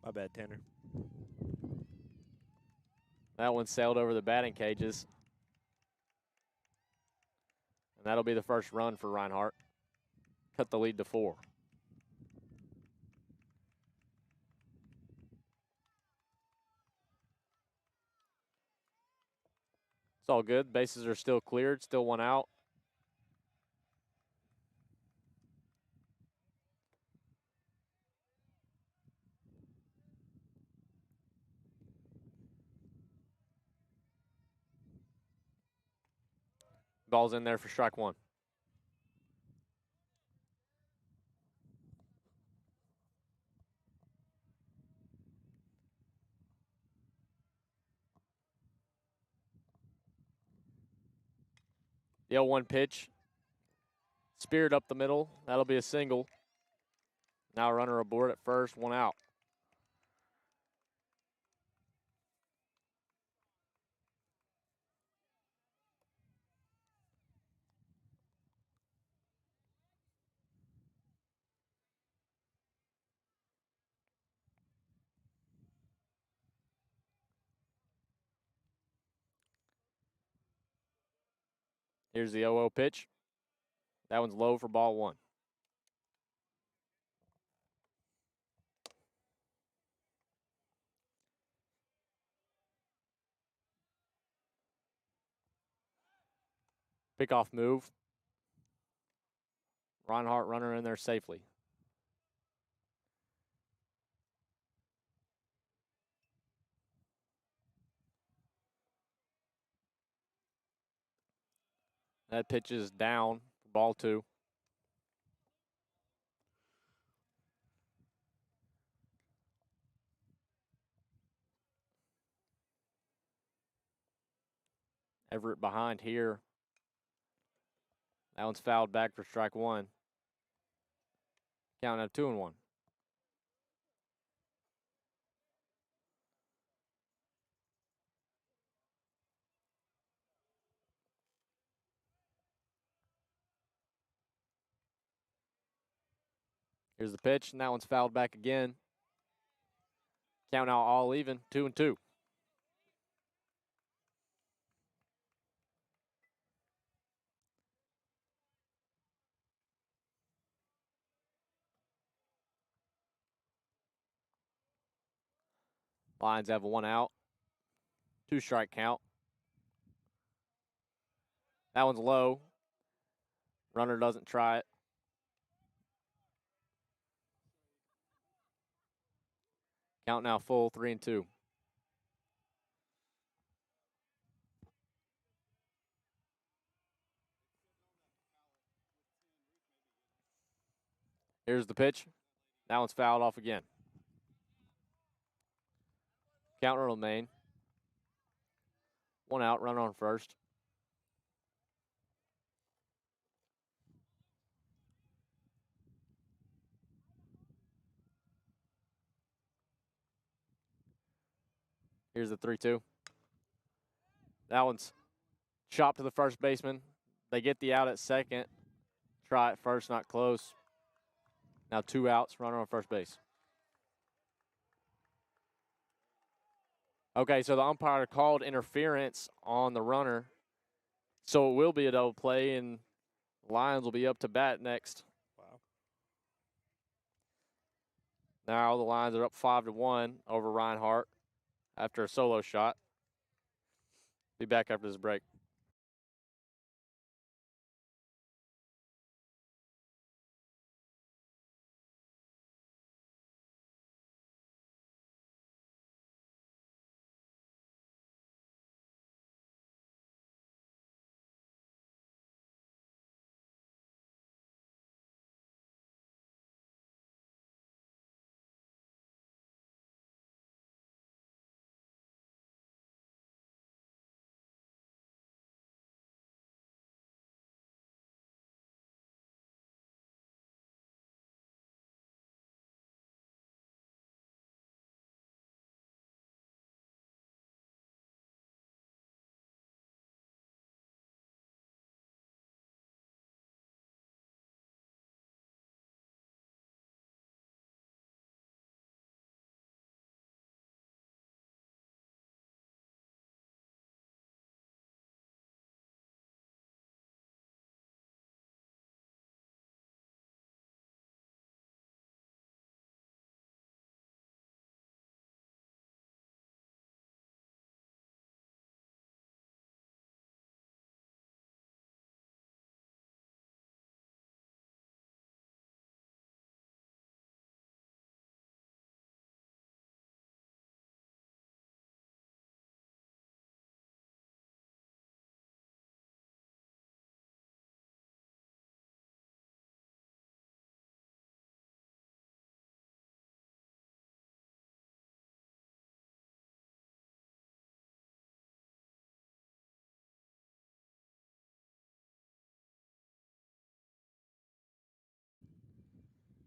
My bad, Tanner. That one sailed over the batting cages. And that'll be the first run for Reinhardt. Cut the lead to 4. It's all good. Bases are still cleared. Still 1 out. Ball's in there for strike 1. The 0-1 pitch. Speared up the middle. That'll be a single. Now a runner aboard at first, 1 out. Here's the 0-0 pitch. That one's low for ball 1. Pickoff move. Reinhardt runner in there safely. That pitch is down for ball 2. Everett behind here. That one's fouled back for strike 1. Count of 2-1. Here's the pitch, and that one's fouled back again. Count now all even, 2-2. Lions have a 1 out. 2 strike count. That one's low. Runner doesn't try it. Count now full, 3-2. Here's the pitch. That one's fouled off again. Count will remain. 1 out, runner on first. Here's the 3-2. That one's chopped to the first baseman. They get the out at second. Try it first, not close. Now 2 outs, runner on first base. Okay, so the umpire called interference on the runner. So it will be a double play, and Lions will be up to bat next. Wow. Now the Lions are up 5-1 over Reinhardt after a solo shot. Be back after this break.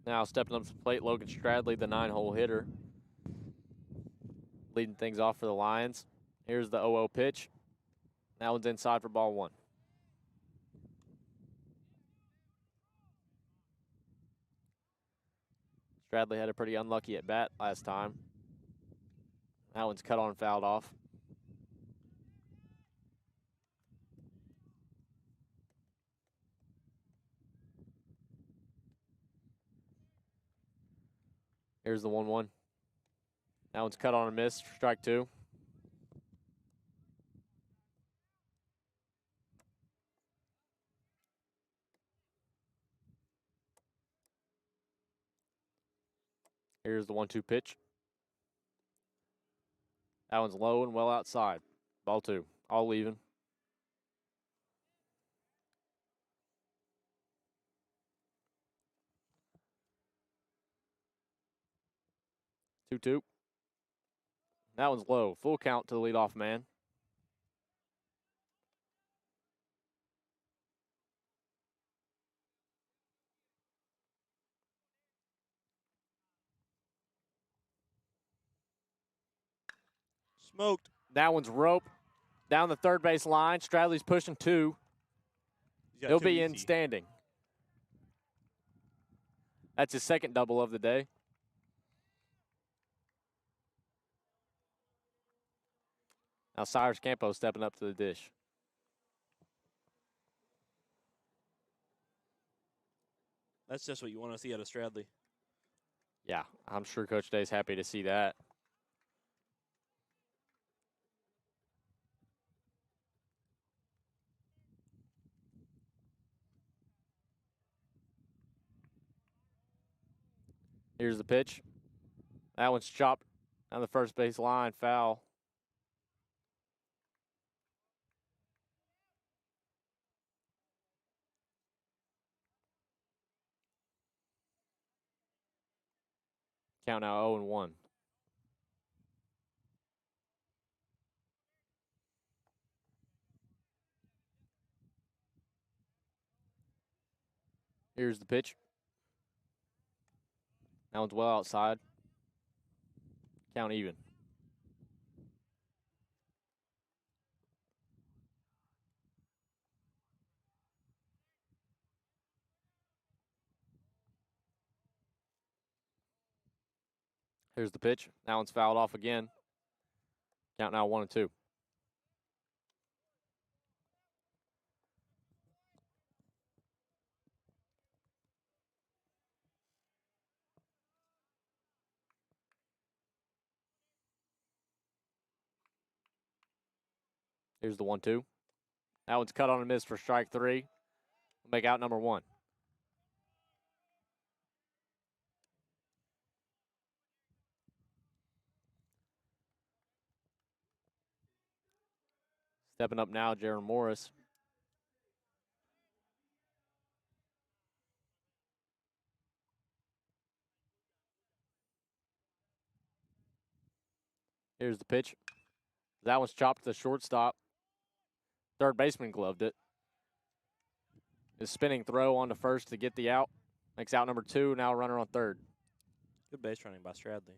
Now stepping up to the plate, Logan Stradley, the 9-hole hitter, leading things off for the Lions. Here's the 0-0 pitch. That one's inside for ball 1. Stradley had a pretty unlucky at bat last time. That one's cut on and fouled off. Here's the 1-1. That one's cut on and missed. Strike 2. Here's the 1-2 pitch. That one's low and well outside. Ball 2. All leaving. 2-2. That one's low. Full count to the leadoff man. Smoked. That one's roped down the third base line. Stradley's pushing 2. He'll be in standing. That's his second double of the day. Now Cyrus Campos stepping up to the dish. That's just what you want to see out of Stradley. Yeah, I'm sure Coach Day's happy to see that. Here's the pitch. That one's chopped on the first base line, foul. Count now 0-1. Here's the pitch. That one's well outside. Count even. Here's the pitch. That one's fouled off again. Count now 1-2. Here's the 1-2. That one's cut on a miss for strike 3. Make out number 1. Stepping up now, Jaron Morris. Here's the pitch. That one's chopped to the shortstop. Third baseman gloved it. His spinning throw on to first to get the out. Makes out number 2. Now a runner on third. Good base running by Stradley.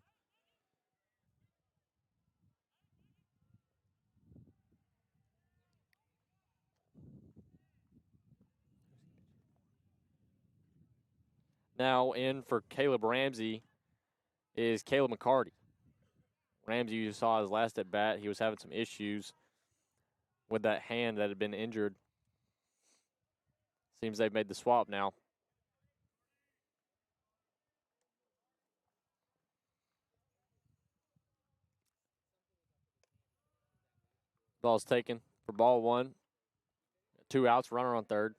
Now in for Caleb Ramsey is Caleb McCarty. Ramsey, you saw his last at bat. He was having some issues with that hand that had been injured. Seems they've made the swap now. Ball's taken for ball 1. 2 outs, runner on third.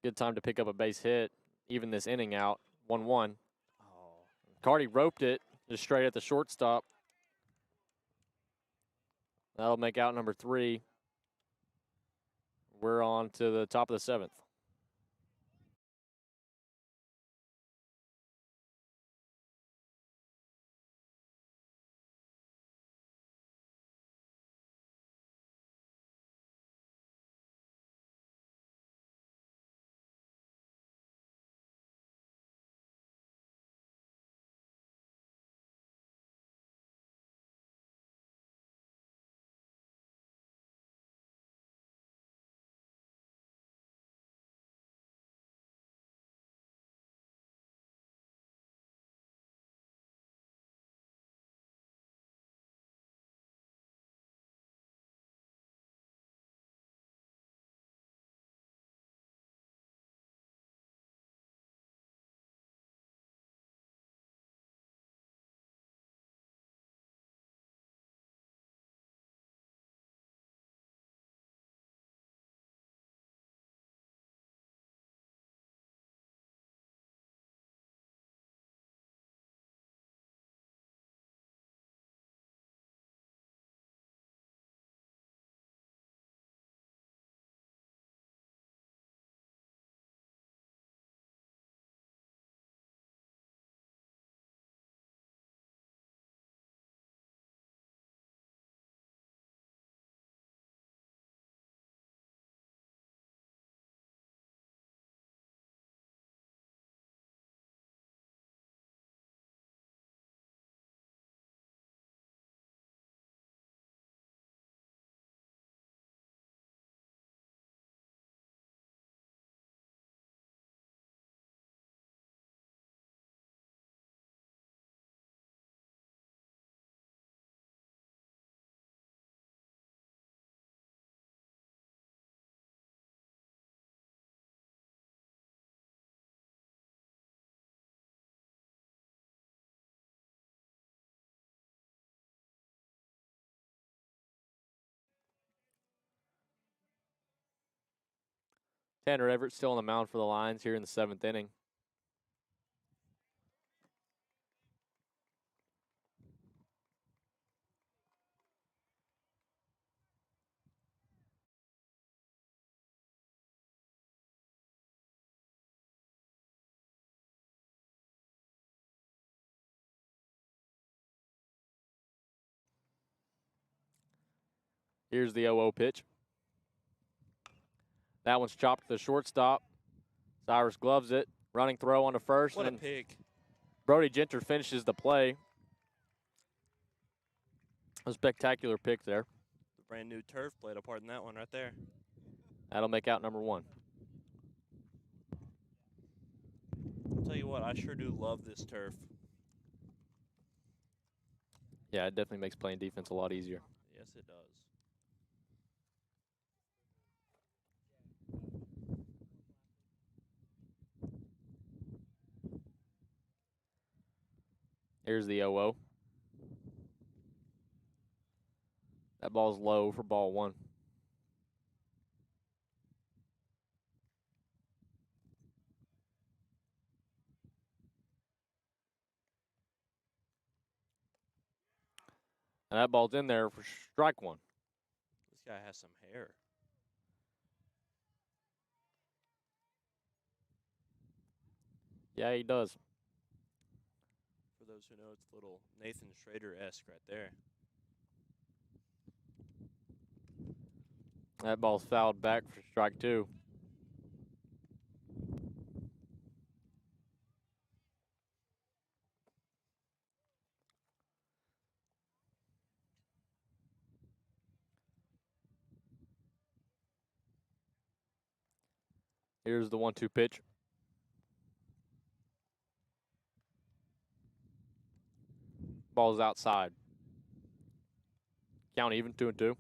Good time to pick up a base hit. Even this inning out. 1-1. Oh. Cardi roped it just straight at the shortstop. That'll make out number 3. We're on to the top of the 7th. Tanner Everett still on the mound for the Lions here in the 7th inning. Here's the 0-0 pitch. That one's chopped to the shortstop. Cyrus gloves it. Running throw on to first. What a and pick. Brody Genter finishes the play. A spectacular pick there. The brand new turf played a part in that one right there. That'll make out number 1. I'll tell you what, I sure do love this turf. Yeah, it definitely makes playing defense a lot easier. Yes, it does. Here's the 0-0. That ball's low for ball one. And that ball's in there for strike one. This guy has some hair. Yeah, he does. For those who know, it's a little Nathan Schrader-esque right there. That ball's fouled back for strike two. Here's the 1-2 pitch. Ball's outside. Count even, 2-2.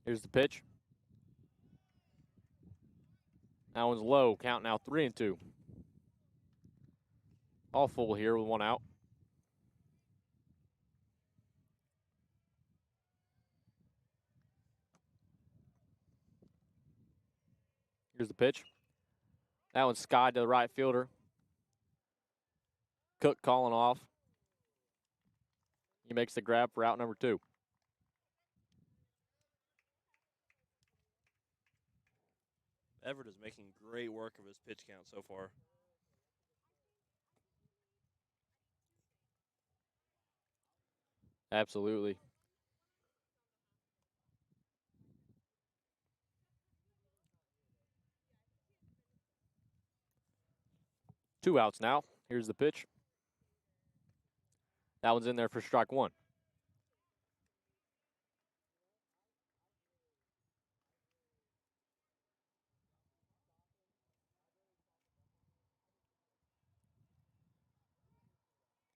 Here's the pitch. That one's low. Count now 3-2. All full here with one out. Here's the pitch. That one's skied to the right fielder. Cook calling off. He makes the grab for out number 2. Everett is making great work of his pitch count so far. Absolutely. Two outs now. Here's the pitch. That one's in there for strike one.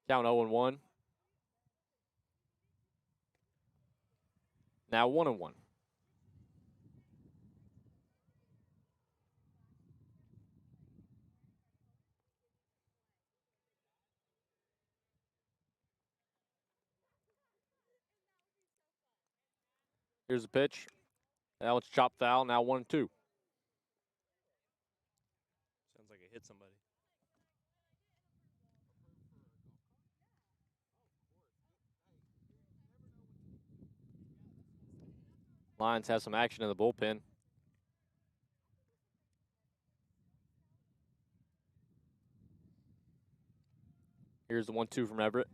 Count 0-1. Now 1-1. Here's the pitch. That one's chopped foul. Now 1-2. Sounds like it hit somebody. Lions have some action in the bullpen. Here's the 1-2 from Everett.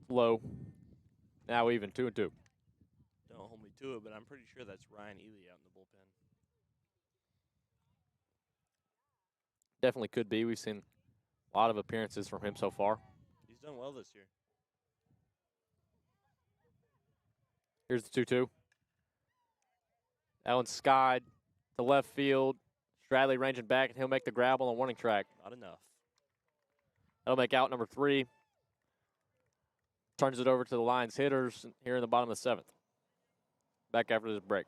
Low. Now even, 2-2. Don't hold me to it, but I'm pretty sure that's Ryan Ely out in the bullpen. Definitely could be. We've seen a lot of appearances from him so far. He's done well this year. Here's the 2-2. That one's skied to left field. Stradley ranging back, and he'll make the grab on the warning track. Not enough. That'll make out number 3. Turns it over to the Lions hitters here in the bottom of the 7th. Back after this break.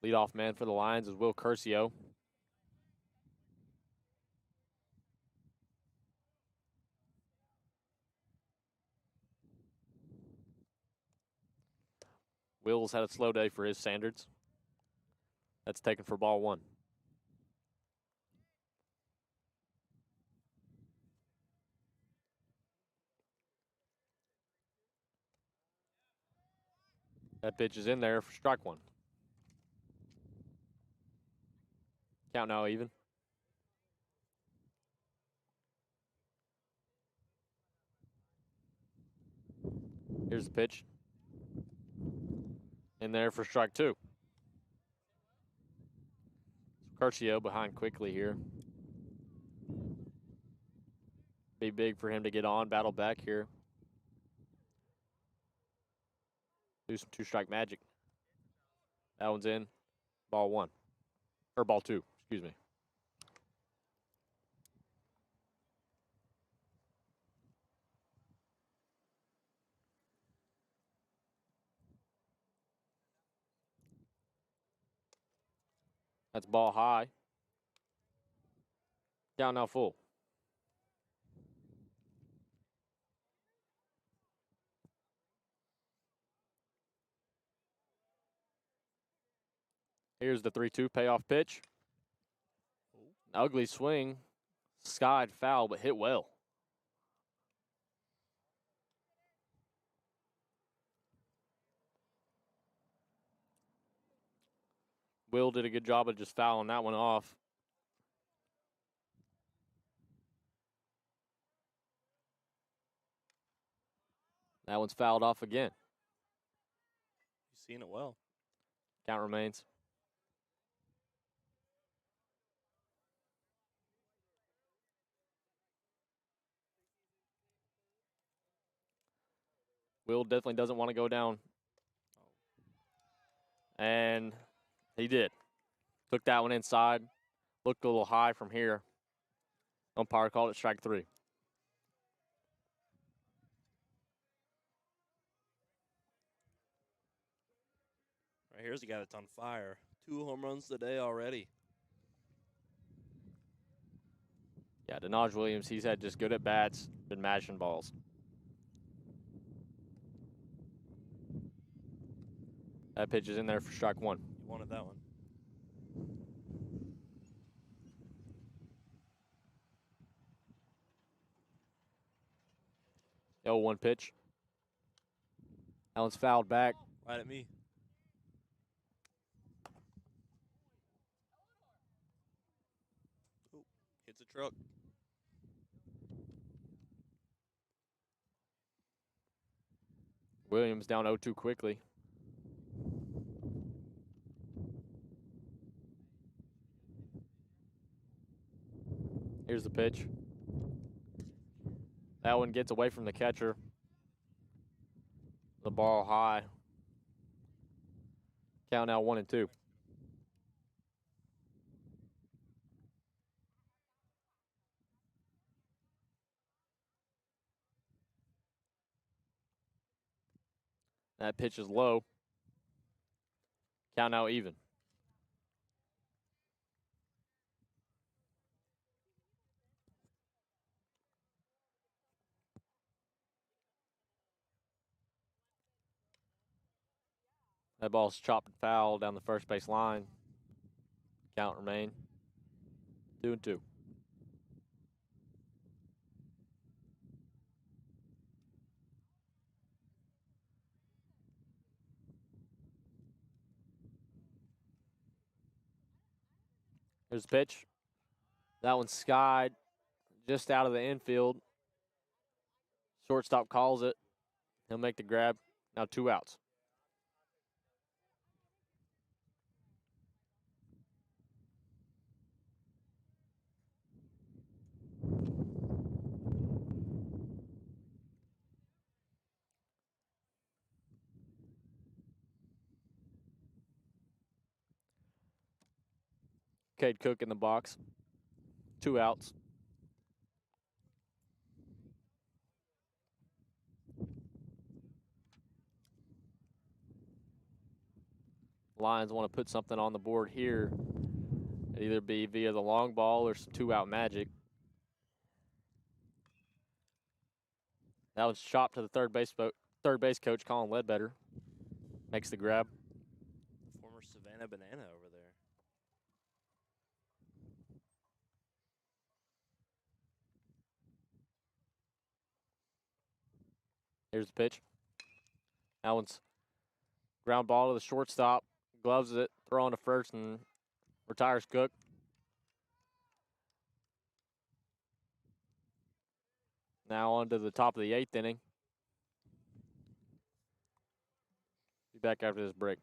Leadoff man for the Lions is Will Curcio. Will's had a slow day for his standards. That's taken for ball 1. That pitch is in there for strike 1. Count now even. Here's the pitch. In there for strike 2. Curcio behind quickly here. Be big for him to get on, battle back here. Do some 2-strike magic. That one's in. Ball 1. Or ball 2, excuse me. That's ball high. Count now full. Here's the 3-2 payoff pitch. Ugly swing. Skied foul, but hit well. Will did a good job of just fouling that one off. That one's fouled off again. He's seen it well. Count remains. Will definitely doesn't want to go down. And he did. Took that one inside. Looked a little high from here. Umpire called it strike 3. Right here's a guy that's on fire. 2 home runs today already. Yeah, Denaj Williams, he's had just good at bats, been mashing balls. That pitch is in there for strike 1. He wanted that one. The 0-1 pitch. That one's fouled back. Right at me. Oh, hits a truck. Williams down 0-2 quickly. Here's the pitch. That one gets away from the catcher. The ball high. Count now 1-2. That pitch is low. Count now even. That ball's chopped and foul down the first base line. Count remain. 2-2. Here's the pitch. That one's skied just out of the infield. Shortstop calls it. He'll make the grab. Now 2 outs. Cade Cook in the box. 2 outs. Lions want to put something on the board here. It'd either be via the long ball or some two-out magic. That was chopped to the third base coach, Colin Ledbetter. Makes the grab. The former Savannah Banana over there. Here's the pitch. That one's ground ball to the shortstop. Gloves it, throwing to first, and retires Cook. Now on to the top of the 8th inning. Be back after this break.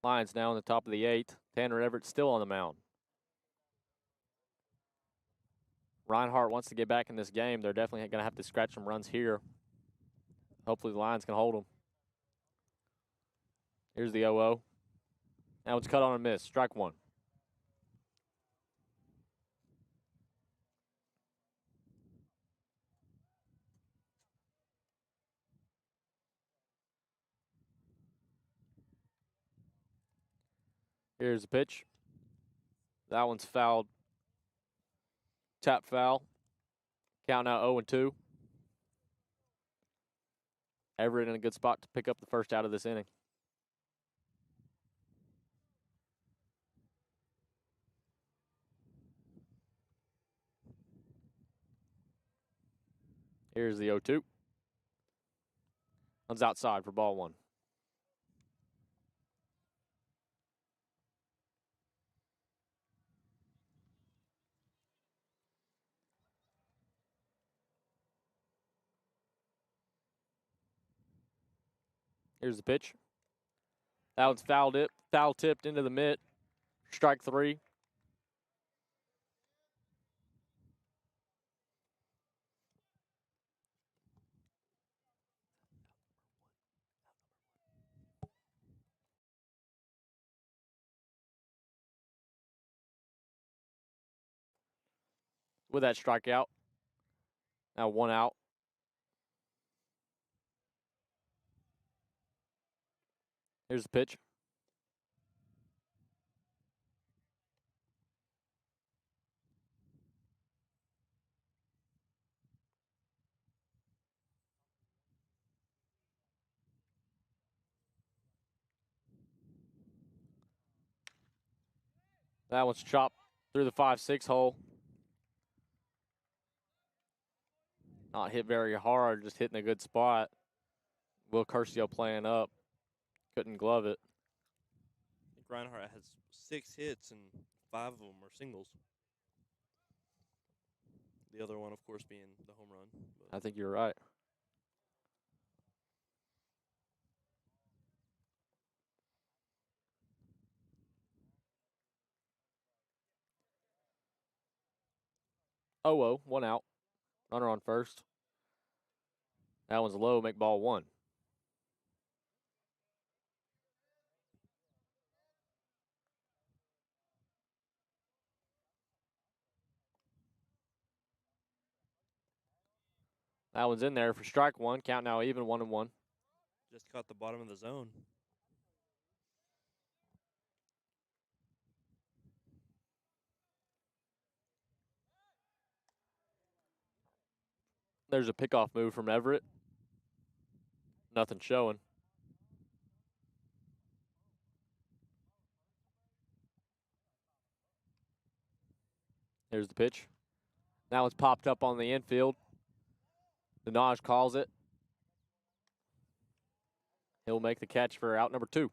Lions now on the top of the 8th. Tanner Everett still on the mound. Reinhardt wants to get back in this game. They're definitely going to have to scratch some runs here. Hopefully the Lions can hold them. Here's the 0-0. Now it's cut on a miss. Strike one. Here's the pitch. That one's fouled. Tap foul. Count now 0-2. Everett in a good spot to pick up the first out of this inning. Here's the 0-2. One's outside for ball one. Here's the pitch. That one's foul tipped into the mitt. Strike three. With that strikeout. Now one out. Here's the pitch. That one's chopped through the 5-6 hole. Not hit very hard, just hitting a good spot. Will Curcio playing up. Couldn't glove it. I think Reinhardt has 6 hits and 5 of them are singles. The other one, of course, being the home run. I think you're right. Oh, one out. Runner on first. That one's low, make ball 1. That one's in there for strike 1. Count now even, 1-1. Just caught the bottom of the zone. There's a pickoff move from Everett. Nothing showing. Here's the pitch. That one's popped up on the infield. Denaj calls it. He'll make the catch for out number 2.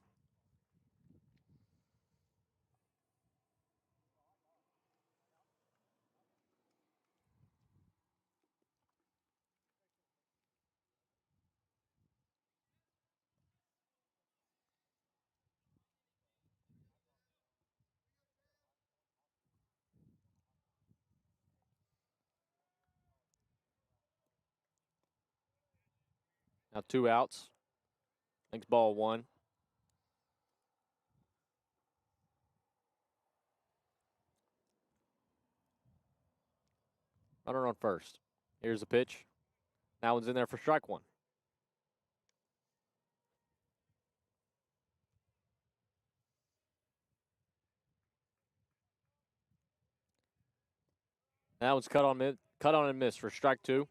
Now 2 outs. Makes ball 1. Runner on first. Here's the pitch. That one's in there for strike 1. That one's cut on and miss for strike 2.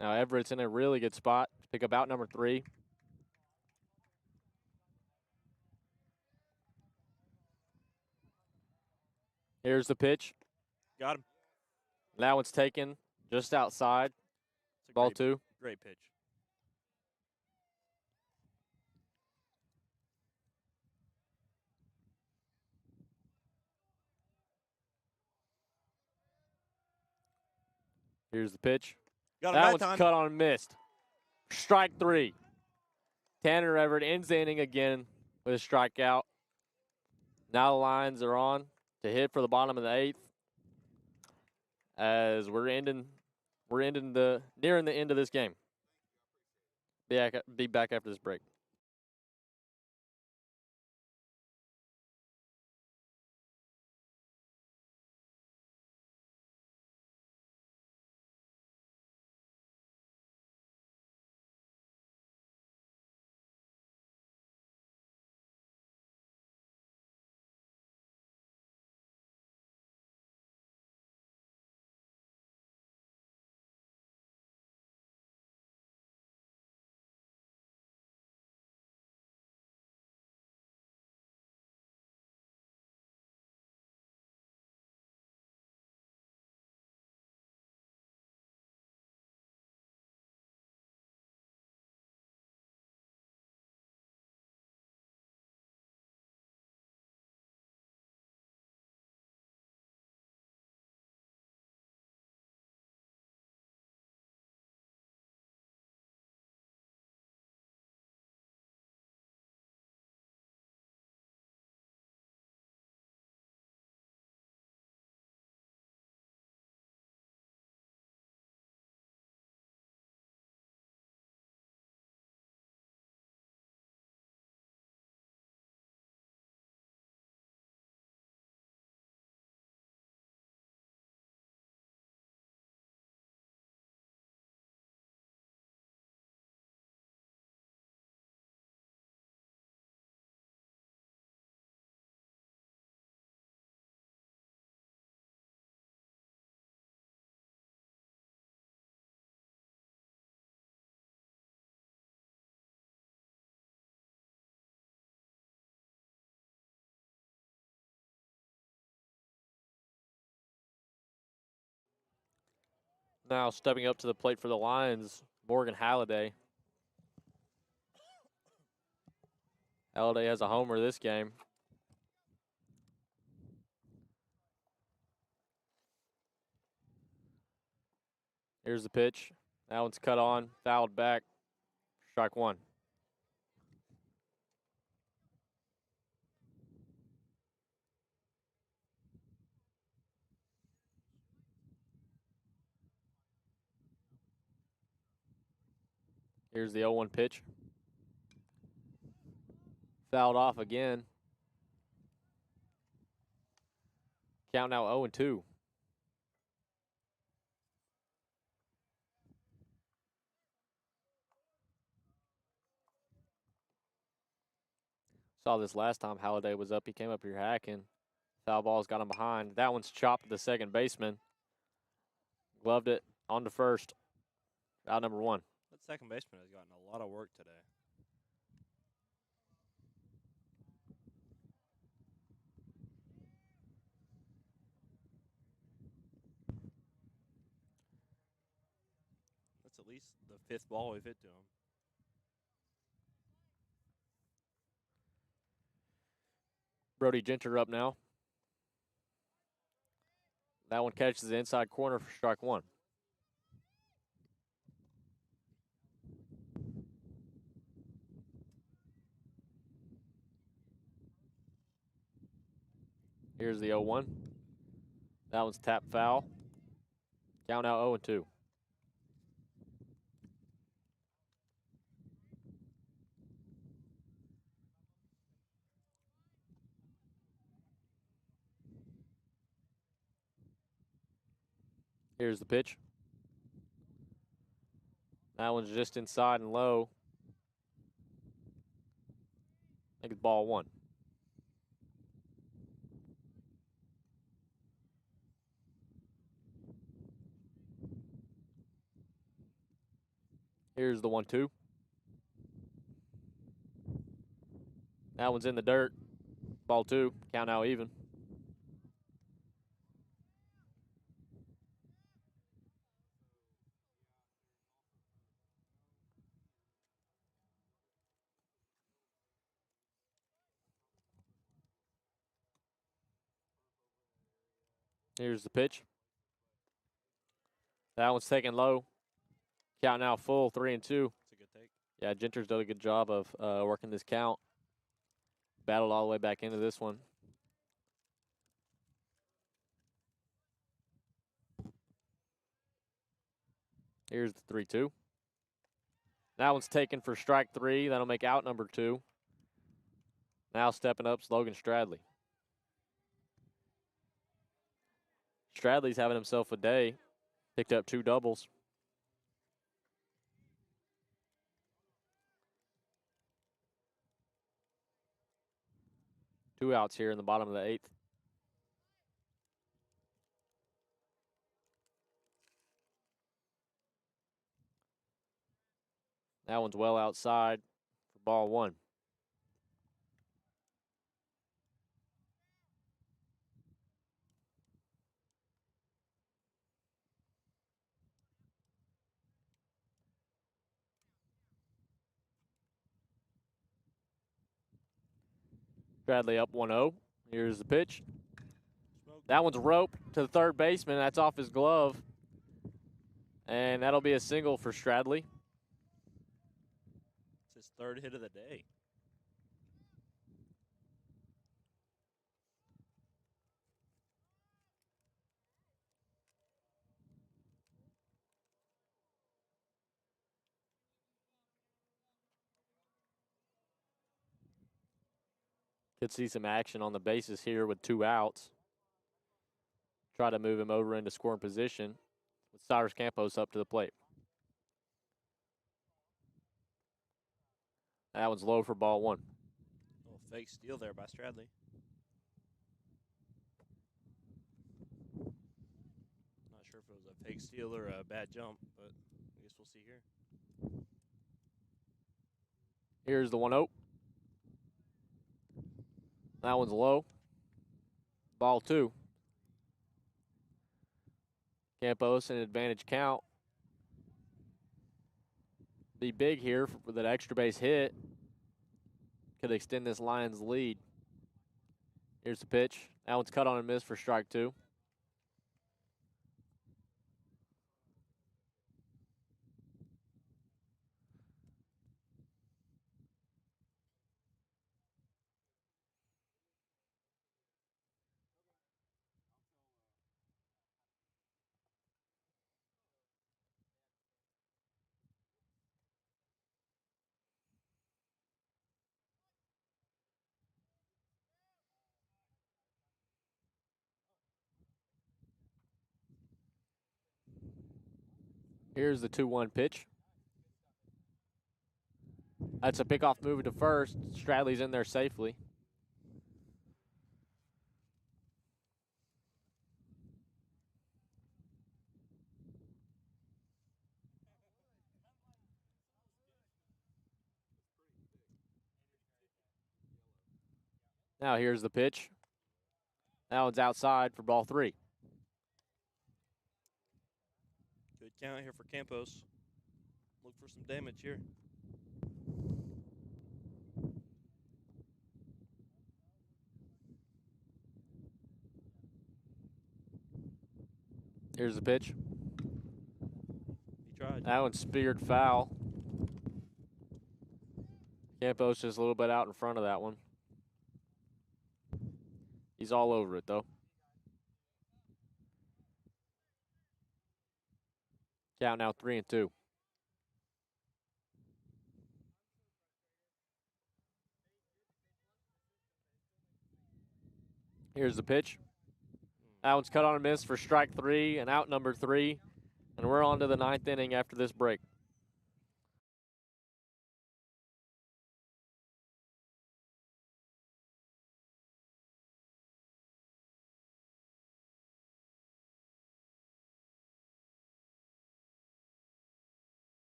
Now Everett's in a really good spot to pick up out number 3. Here's the pitch. Got him. That one's taken just outside. It's a Ball 2. Great pitch. Here's the pitch. Got him That that one's time. cut on and missed. Strike 3. Tanner Everett ends the inning again with a strikeout. Now the lines are on to hit for the bottom of the 8th. As nearing the end of this game. Be back after this break. Now stepping up to the plate for the Lions, Morgan Halliday. Halliday has a homer this game. Here's the pitch. That one's cut on, fouled back, strike one. Here's the 0-1 pitch. Fouled off again. Count now 0-2. Saw this last time Halliday was up. He came up here hacking. Foul ball's got him behind. That one's chopped to the second baseman. Gloved it on to first. Out number one. That second baseman has gotten a lot of work today. That's at least the fifth ball we've hit to him. Brody Genter up now. That one catches the inside corner for strike one. Here's the 0-1. That one's tapped foul. Count now 0-2. Here's the pitch. That one's just inside and low. I think it's ball one. Here's the 1-2. That one's in the dirt. Ball two. Count now even. Here's the pitch. That one's taken low. Count now full, 3-2. That's a good take. Yeah, Genter's done a good job of working this count. Battled all the way back into this one. Here's the 3-2. That one's taken for strike three. That'll make out number two. Now stepping up, Logan Stradley. Stradley's having himself a day. Picked up two doubles. Two outs here in the bottom of the eighth. That one's well outside for ball one. Stradley up 1-0. Here's the pitch. That one's roped to the third baseman. That's off his glove. And that'll be a single for Stradley. It's his third hit of the day. Could see some action on the bases here with two outs. Try to move him over into scoring position with Cyrus Campos up to the plate. That one's low for ball one. A little fake steal there by Stradley. Not sure if it was a fake steal or a bad jump, but I guess we'll see here. Here's the 1-0. That one's low. Ball two. Campos, an advantage count. Be big here for that extra base hit. Could extend this Lions lead. Here's the pitch. That one's cut on and missed for strike 2. Here's the 2-1 pitch. That's a pickoff move to first. Stradley's in there safely. Now here's the pitch. That one's outside for ball 3. Good count here for Campos. Look for some damage here. Here's the pitch. He tried. That one's speared foul. Campos just a little bit out in front of that one. He's all over it, though. Count now 3-2. Here's the pitch. That one's cut on and missed for strike 3 and out number 3. And we're on to the 9th inning after this break.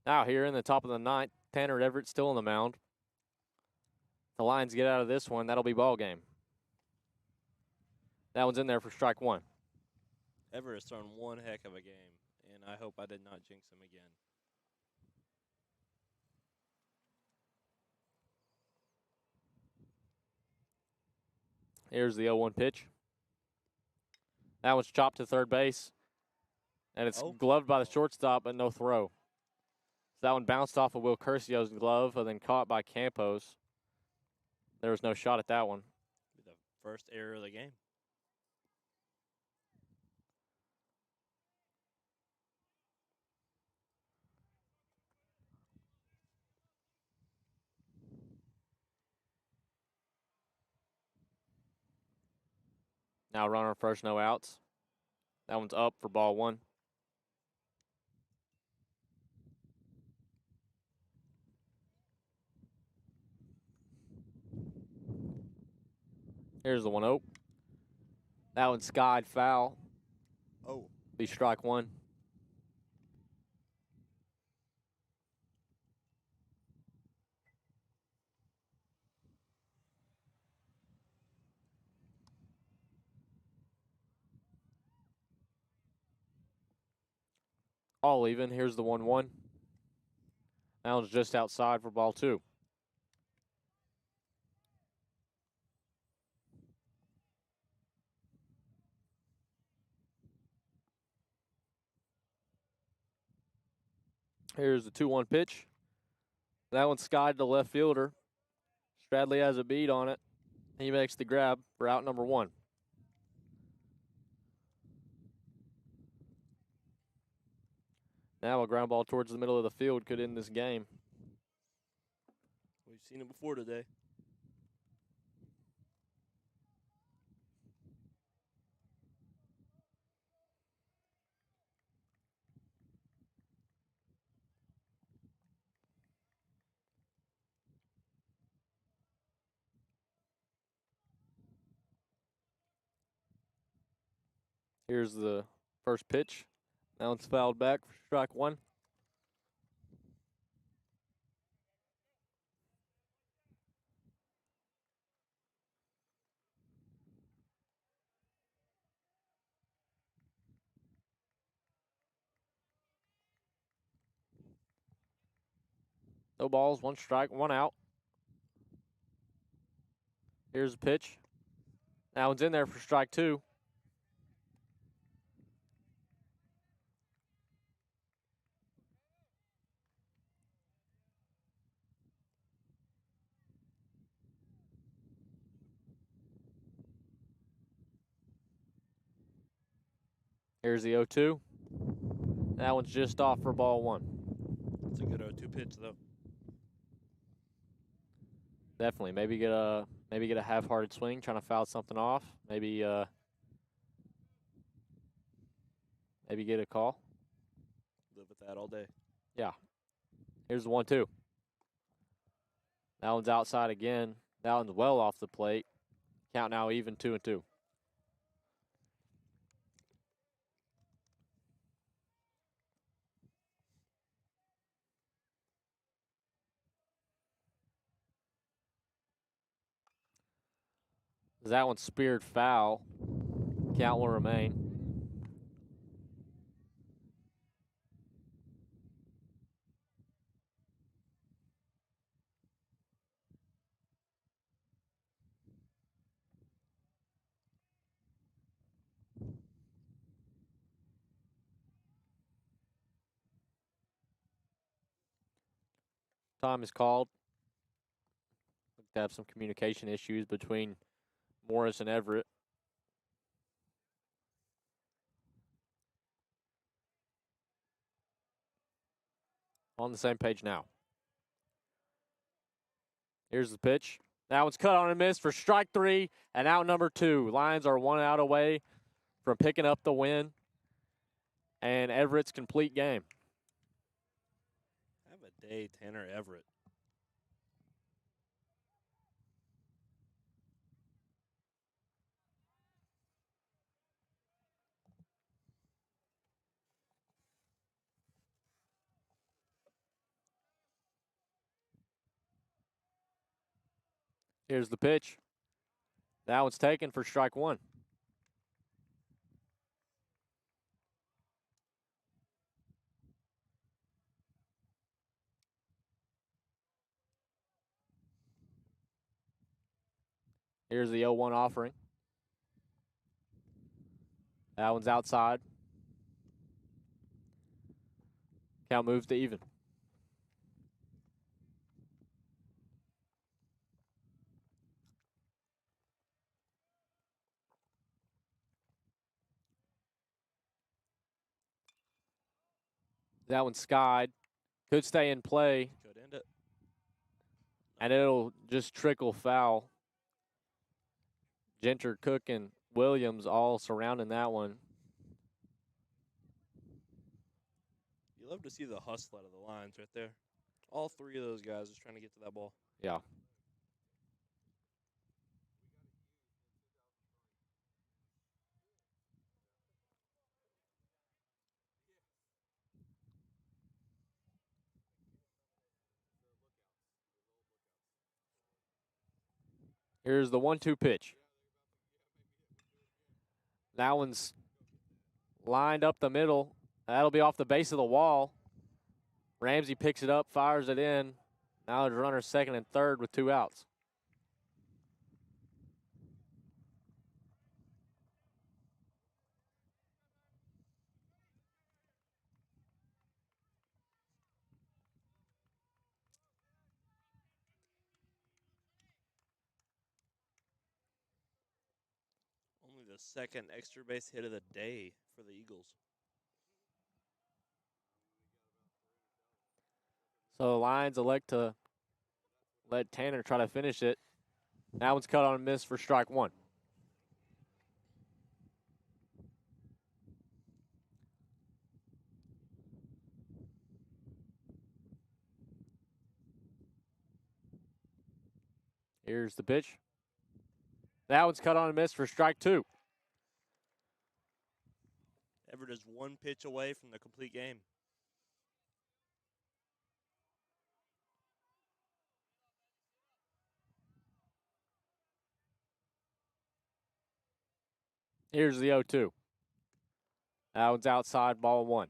Now here in the top of the 9th, Tanner Everett still on the mound. The Lions get out of this one, that'll be ball game. That one's in there for strike 1. Everett has thrown one heck of a game, and I hope I did not jinx him again. Here's the 0-1 pitch. That one's chopped to third base. And it's gloved by the shortstop, but no throw. So that one bounced off of Will Curcio's glove and then caught by Campos. There was no shot at that one. The first error of the game. Now runner first, no outs. That one's up for ball one. Here's the 1-0. That one's skied foul. Oh. Be strike one. All even. Here's the 1-1. That one's just outside for ball two. Here's the 2-1 pitch. That one's skied to left fielder. Stradley has a beat on it. He makes the grab for out number one. Now a ground ball towards the middle of the field could end this game. We've seen it before today. Here's the first pitch. Now it's fouled back for strike one. No balls, one strike, one out. Here's the pitch. That one's in there for strike two. Here's the 0-2. That one's just off for ball one. It's a good 0-2 pitch, though. Definitely. Maybe get a half-hearted swing, trying to foul something off. Maybe get a call. Live with that all day. Yeah. Here's the 1-2. That one's outside again. That one's well off the plate. Count now even 2-2. That one's speared foul. Count will remain. Time is called. Look to have some communication issues between Morris and Everett. On the same page now. Here's the pitch. That one's cut on and missed for strike three and out number two. Lions are 1 out away from picking up the win. And Everett's complete game. Have a day, Tanner Everett. Here's the pitch. That one's taken for strike one. Here's the 0-1 offering. That one's outside. Count moves to even. That one skied. Could stay in play, Could end it. and it'll just trickle foul. Genter, Cook, and Williams all surrounding that one. You love to see the hustle out of the Lions right there. All three of those guys just trying to get to that ball. Yeah. Here's the 1-2 pitch. That one's lined up the middle. That'll be off the base of the wall. Ramsey picks it up, fires it in. Now there's runners second and third with 2 outs. Only the second extra base hit of the day for the Eagles. So the Lions elect to let Tanner try to finish it. That one's cut on a miss for strike 1. Here's the pitch. That one's cut on a miss for strike 2. Everett is 1 pitch away from the complete game. Here's the 0-2. That one's outside, ball 1.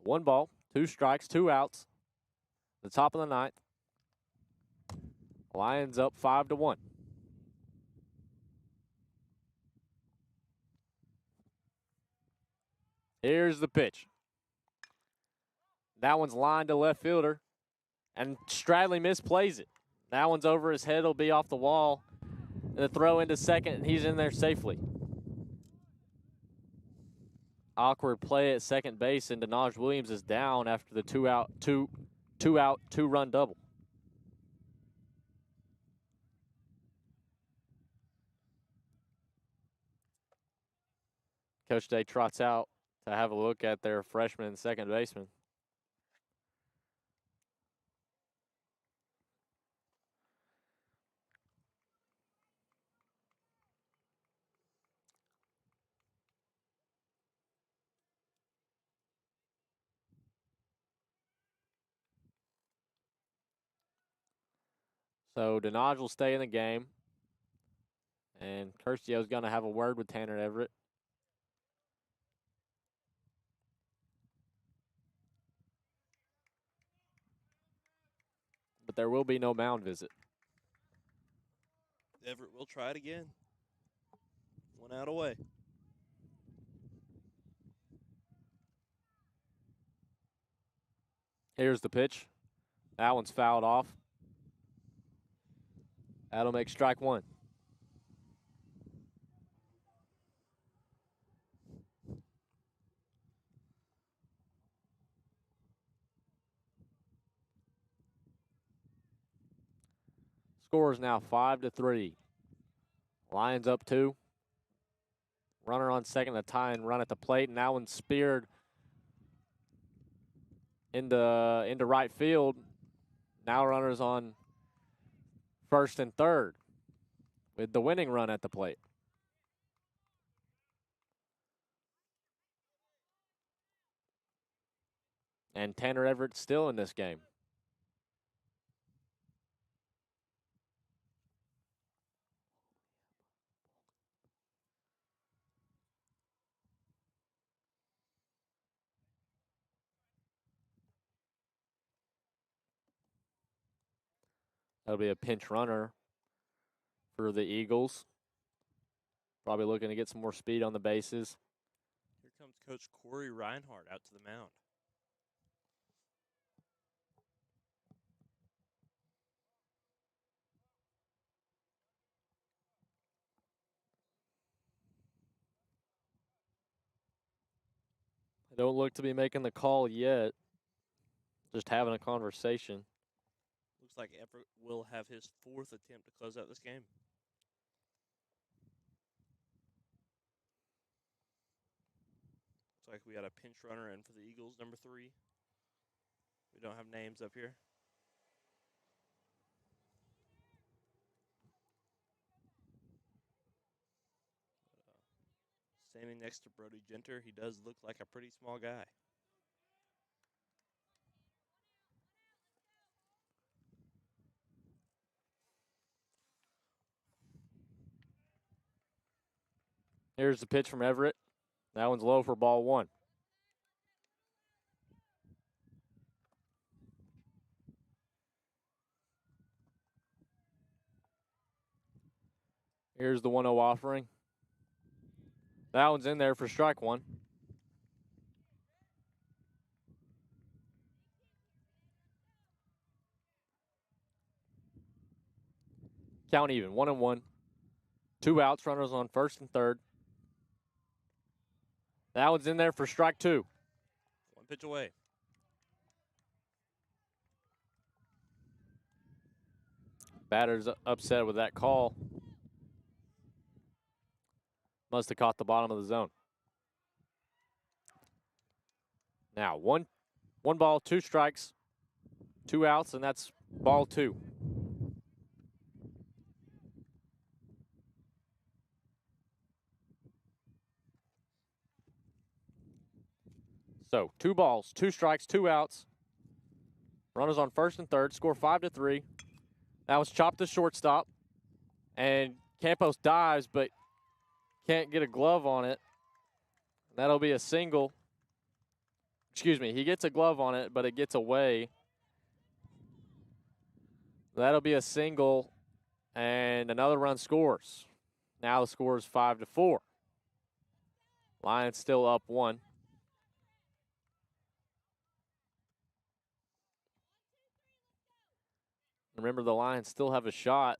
1 ball, 2 strikes, 2 outs. The top of the 9th. Lions up 5-1. Here's the pitch. That one's lined to left fielder, and Stradley misplays it. That one's over his head. It'll be off the wall. And the throw into second, and he's in there safely. Awkward play at second base, and Denaj Williams is down after the two-run double. Coach Day trots out to have a look at their freshman and second baseman. So Denaj will stay in the game. And Curcio's going to have a word with Tanner Everett. But there will be no mound visit. Everett will try it again. 1 out away. Here's the pitch. That one's fouled off. That'll make strike 1. Score is now 5-3. Lions up 2. Runner on second, a tie and run at the plate, and that one's speared into right field. Now runners on first and third with the winning run at the plate. And Tanner Everett still in this game. That'll be a pinch runner for the Eagles. Probably looking to get some more speed on the bases. Here comes Coach Corey Reinhardt out to the mound. Don't look to be making the call yet. Just having a conversation. Looks like Everett will have his 4th attempt to close out this game. Looks like we got a pinch runner in for the Eagles, number 3. We don't have names up here. Standing next to Brody Genter, he does look like a pretty small guy. Here's the pitch from Everett. That one's low for ball 1. Here's the 1-0 offering. That one's in there for strike 1. Count even, 1-1. 2 outs, runners on first and third. That one's in there for strike 2. 1 pitch away. Batter's upset with that call. Must have caught the bottom of the zone. Now, one ball, 2 strikes, 2 outs, and that's ball 2. So 2 balls, 2 strikes, 2 outs. Runners on first and third, score 5-3. That was chopped to shortstop. And Campos dives, but can't get a glove on it. That'll be a single. Excuse me, he gets a glove on it, but it gets away. That'll be a single, and another run scores. Now the score is 5-4. Lions still up 1. Remember, the Lions still have a shot,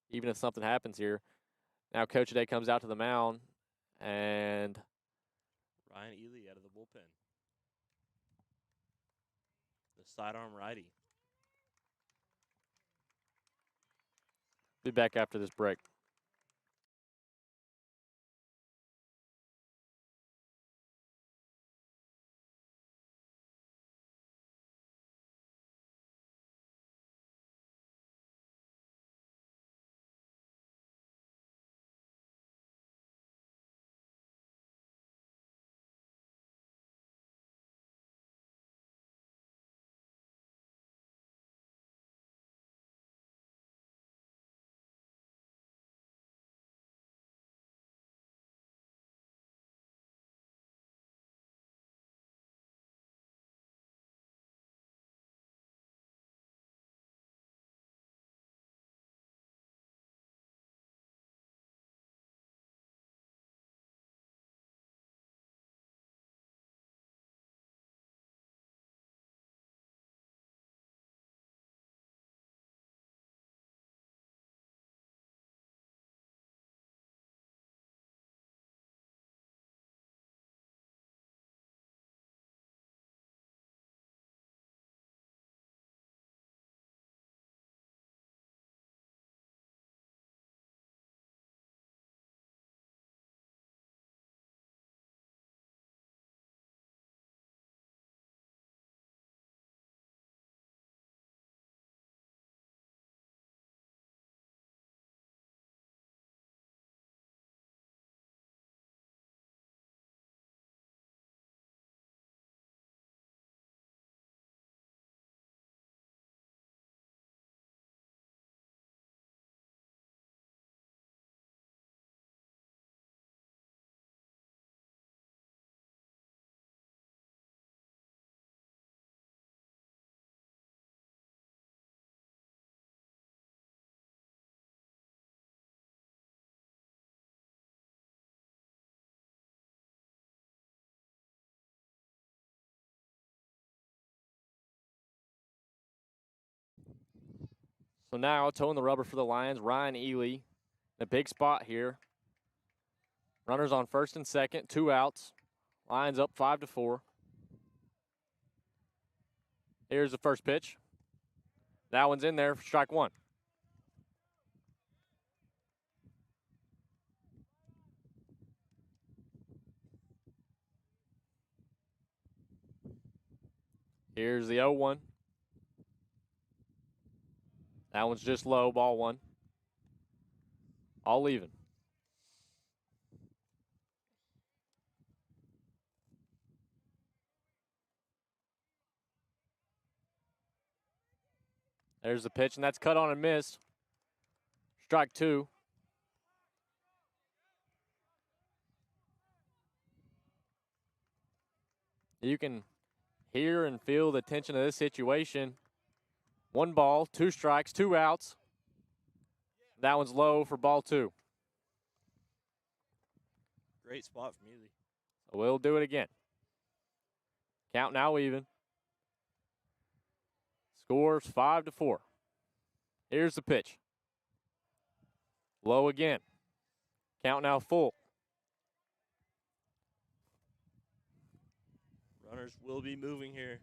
even if something happens here. Now Coach Day comes out to the mound, and Ryan Ely out of the bullpen. The sidearm righty. be back after this break. So now, toeing the rubber for the Lions, Ryan Ely. A big spot here. Runners on first and second, 2 outs. Lions up 5-4. Here's the first pitch. That one's in there for strike one. Here's the 0-1. That one's just low, ball one. All even. There's the pitch, and that's cut on and missed. Strike two. You can hear and feel the tension of this situation. 1 ball, 2 strikes, 2 outs. That one's low for ball 2. Great spot from Ely. So we'll do it again. Count now even. Scores 5-4. Here's the pitch. Low again. Count now full. Runners will be moving here.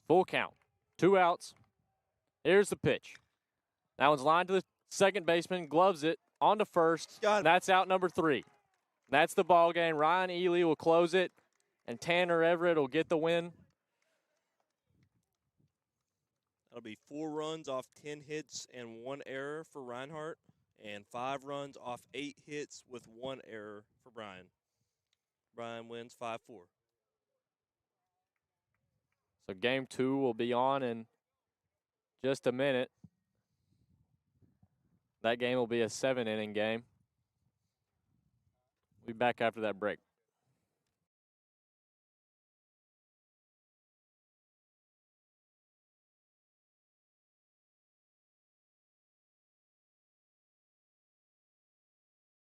Full count. 2 outs. Here's the pitch. That one's lined to the second baseman, gloves it, on to first. Got it. That's out number 3. That's the ball game. Ryan Ely will close it, and Tanner Everett will get the win. That'll be 4 runs off 10 hits and 1 error for Reinhardt, and 5 runs off 8 hits with 1 error for Brian. Brian wins 5-4. So game 2 will be on in just a minute. That game will be a 7-inning game. We'll be back after that break.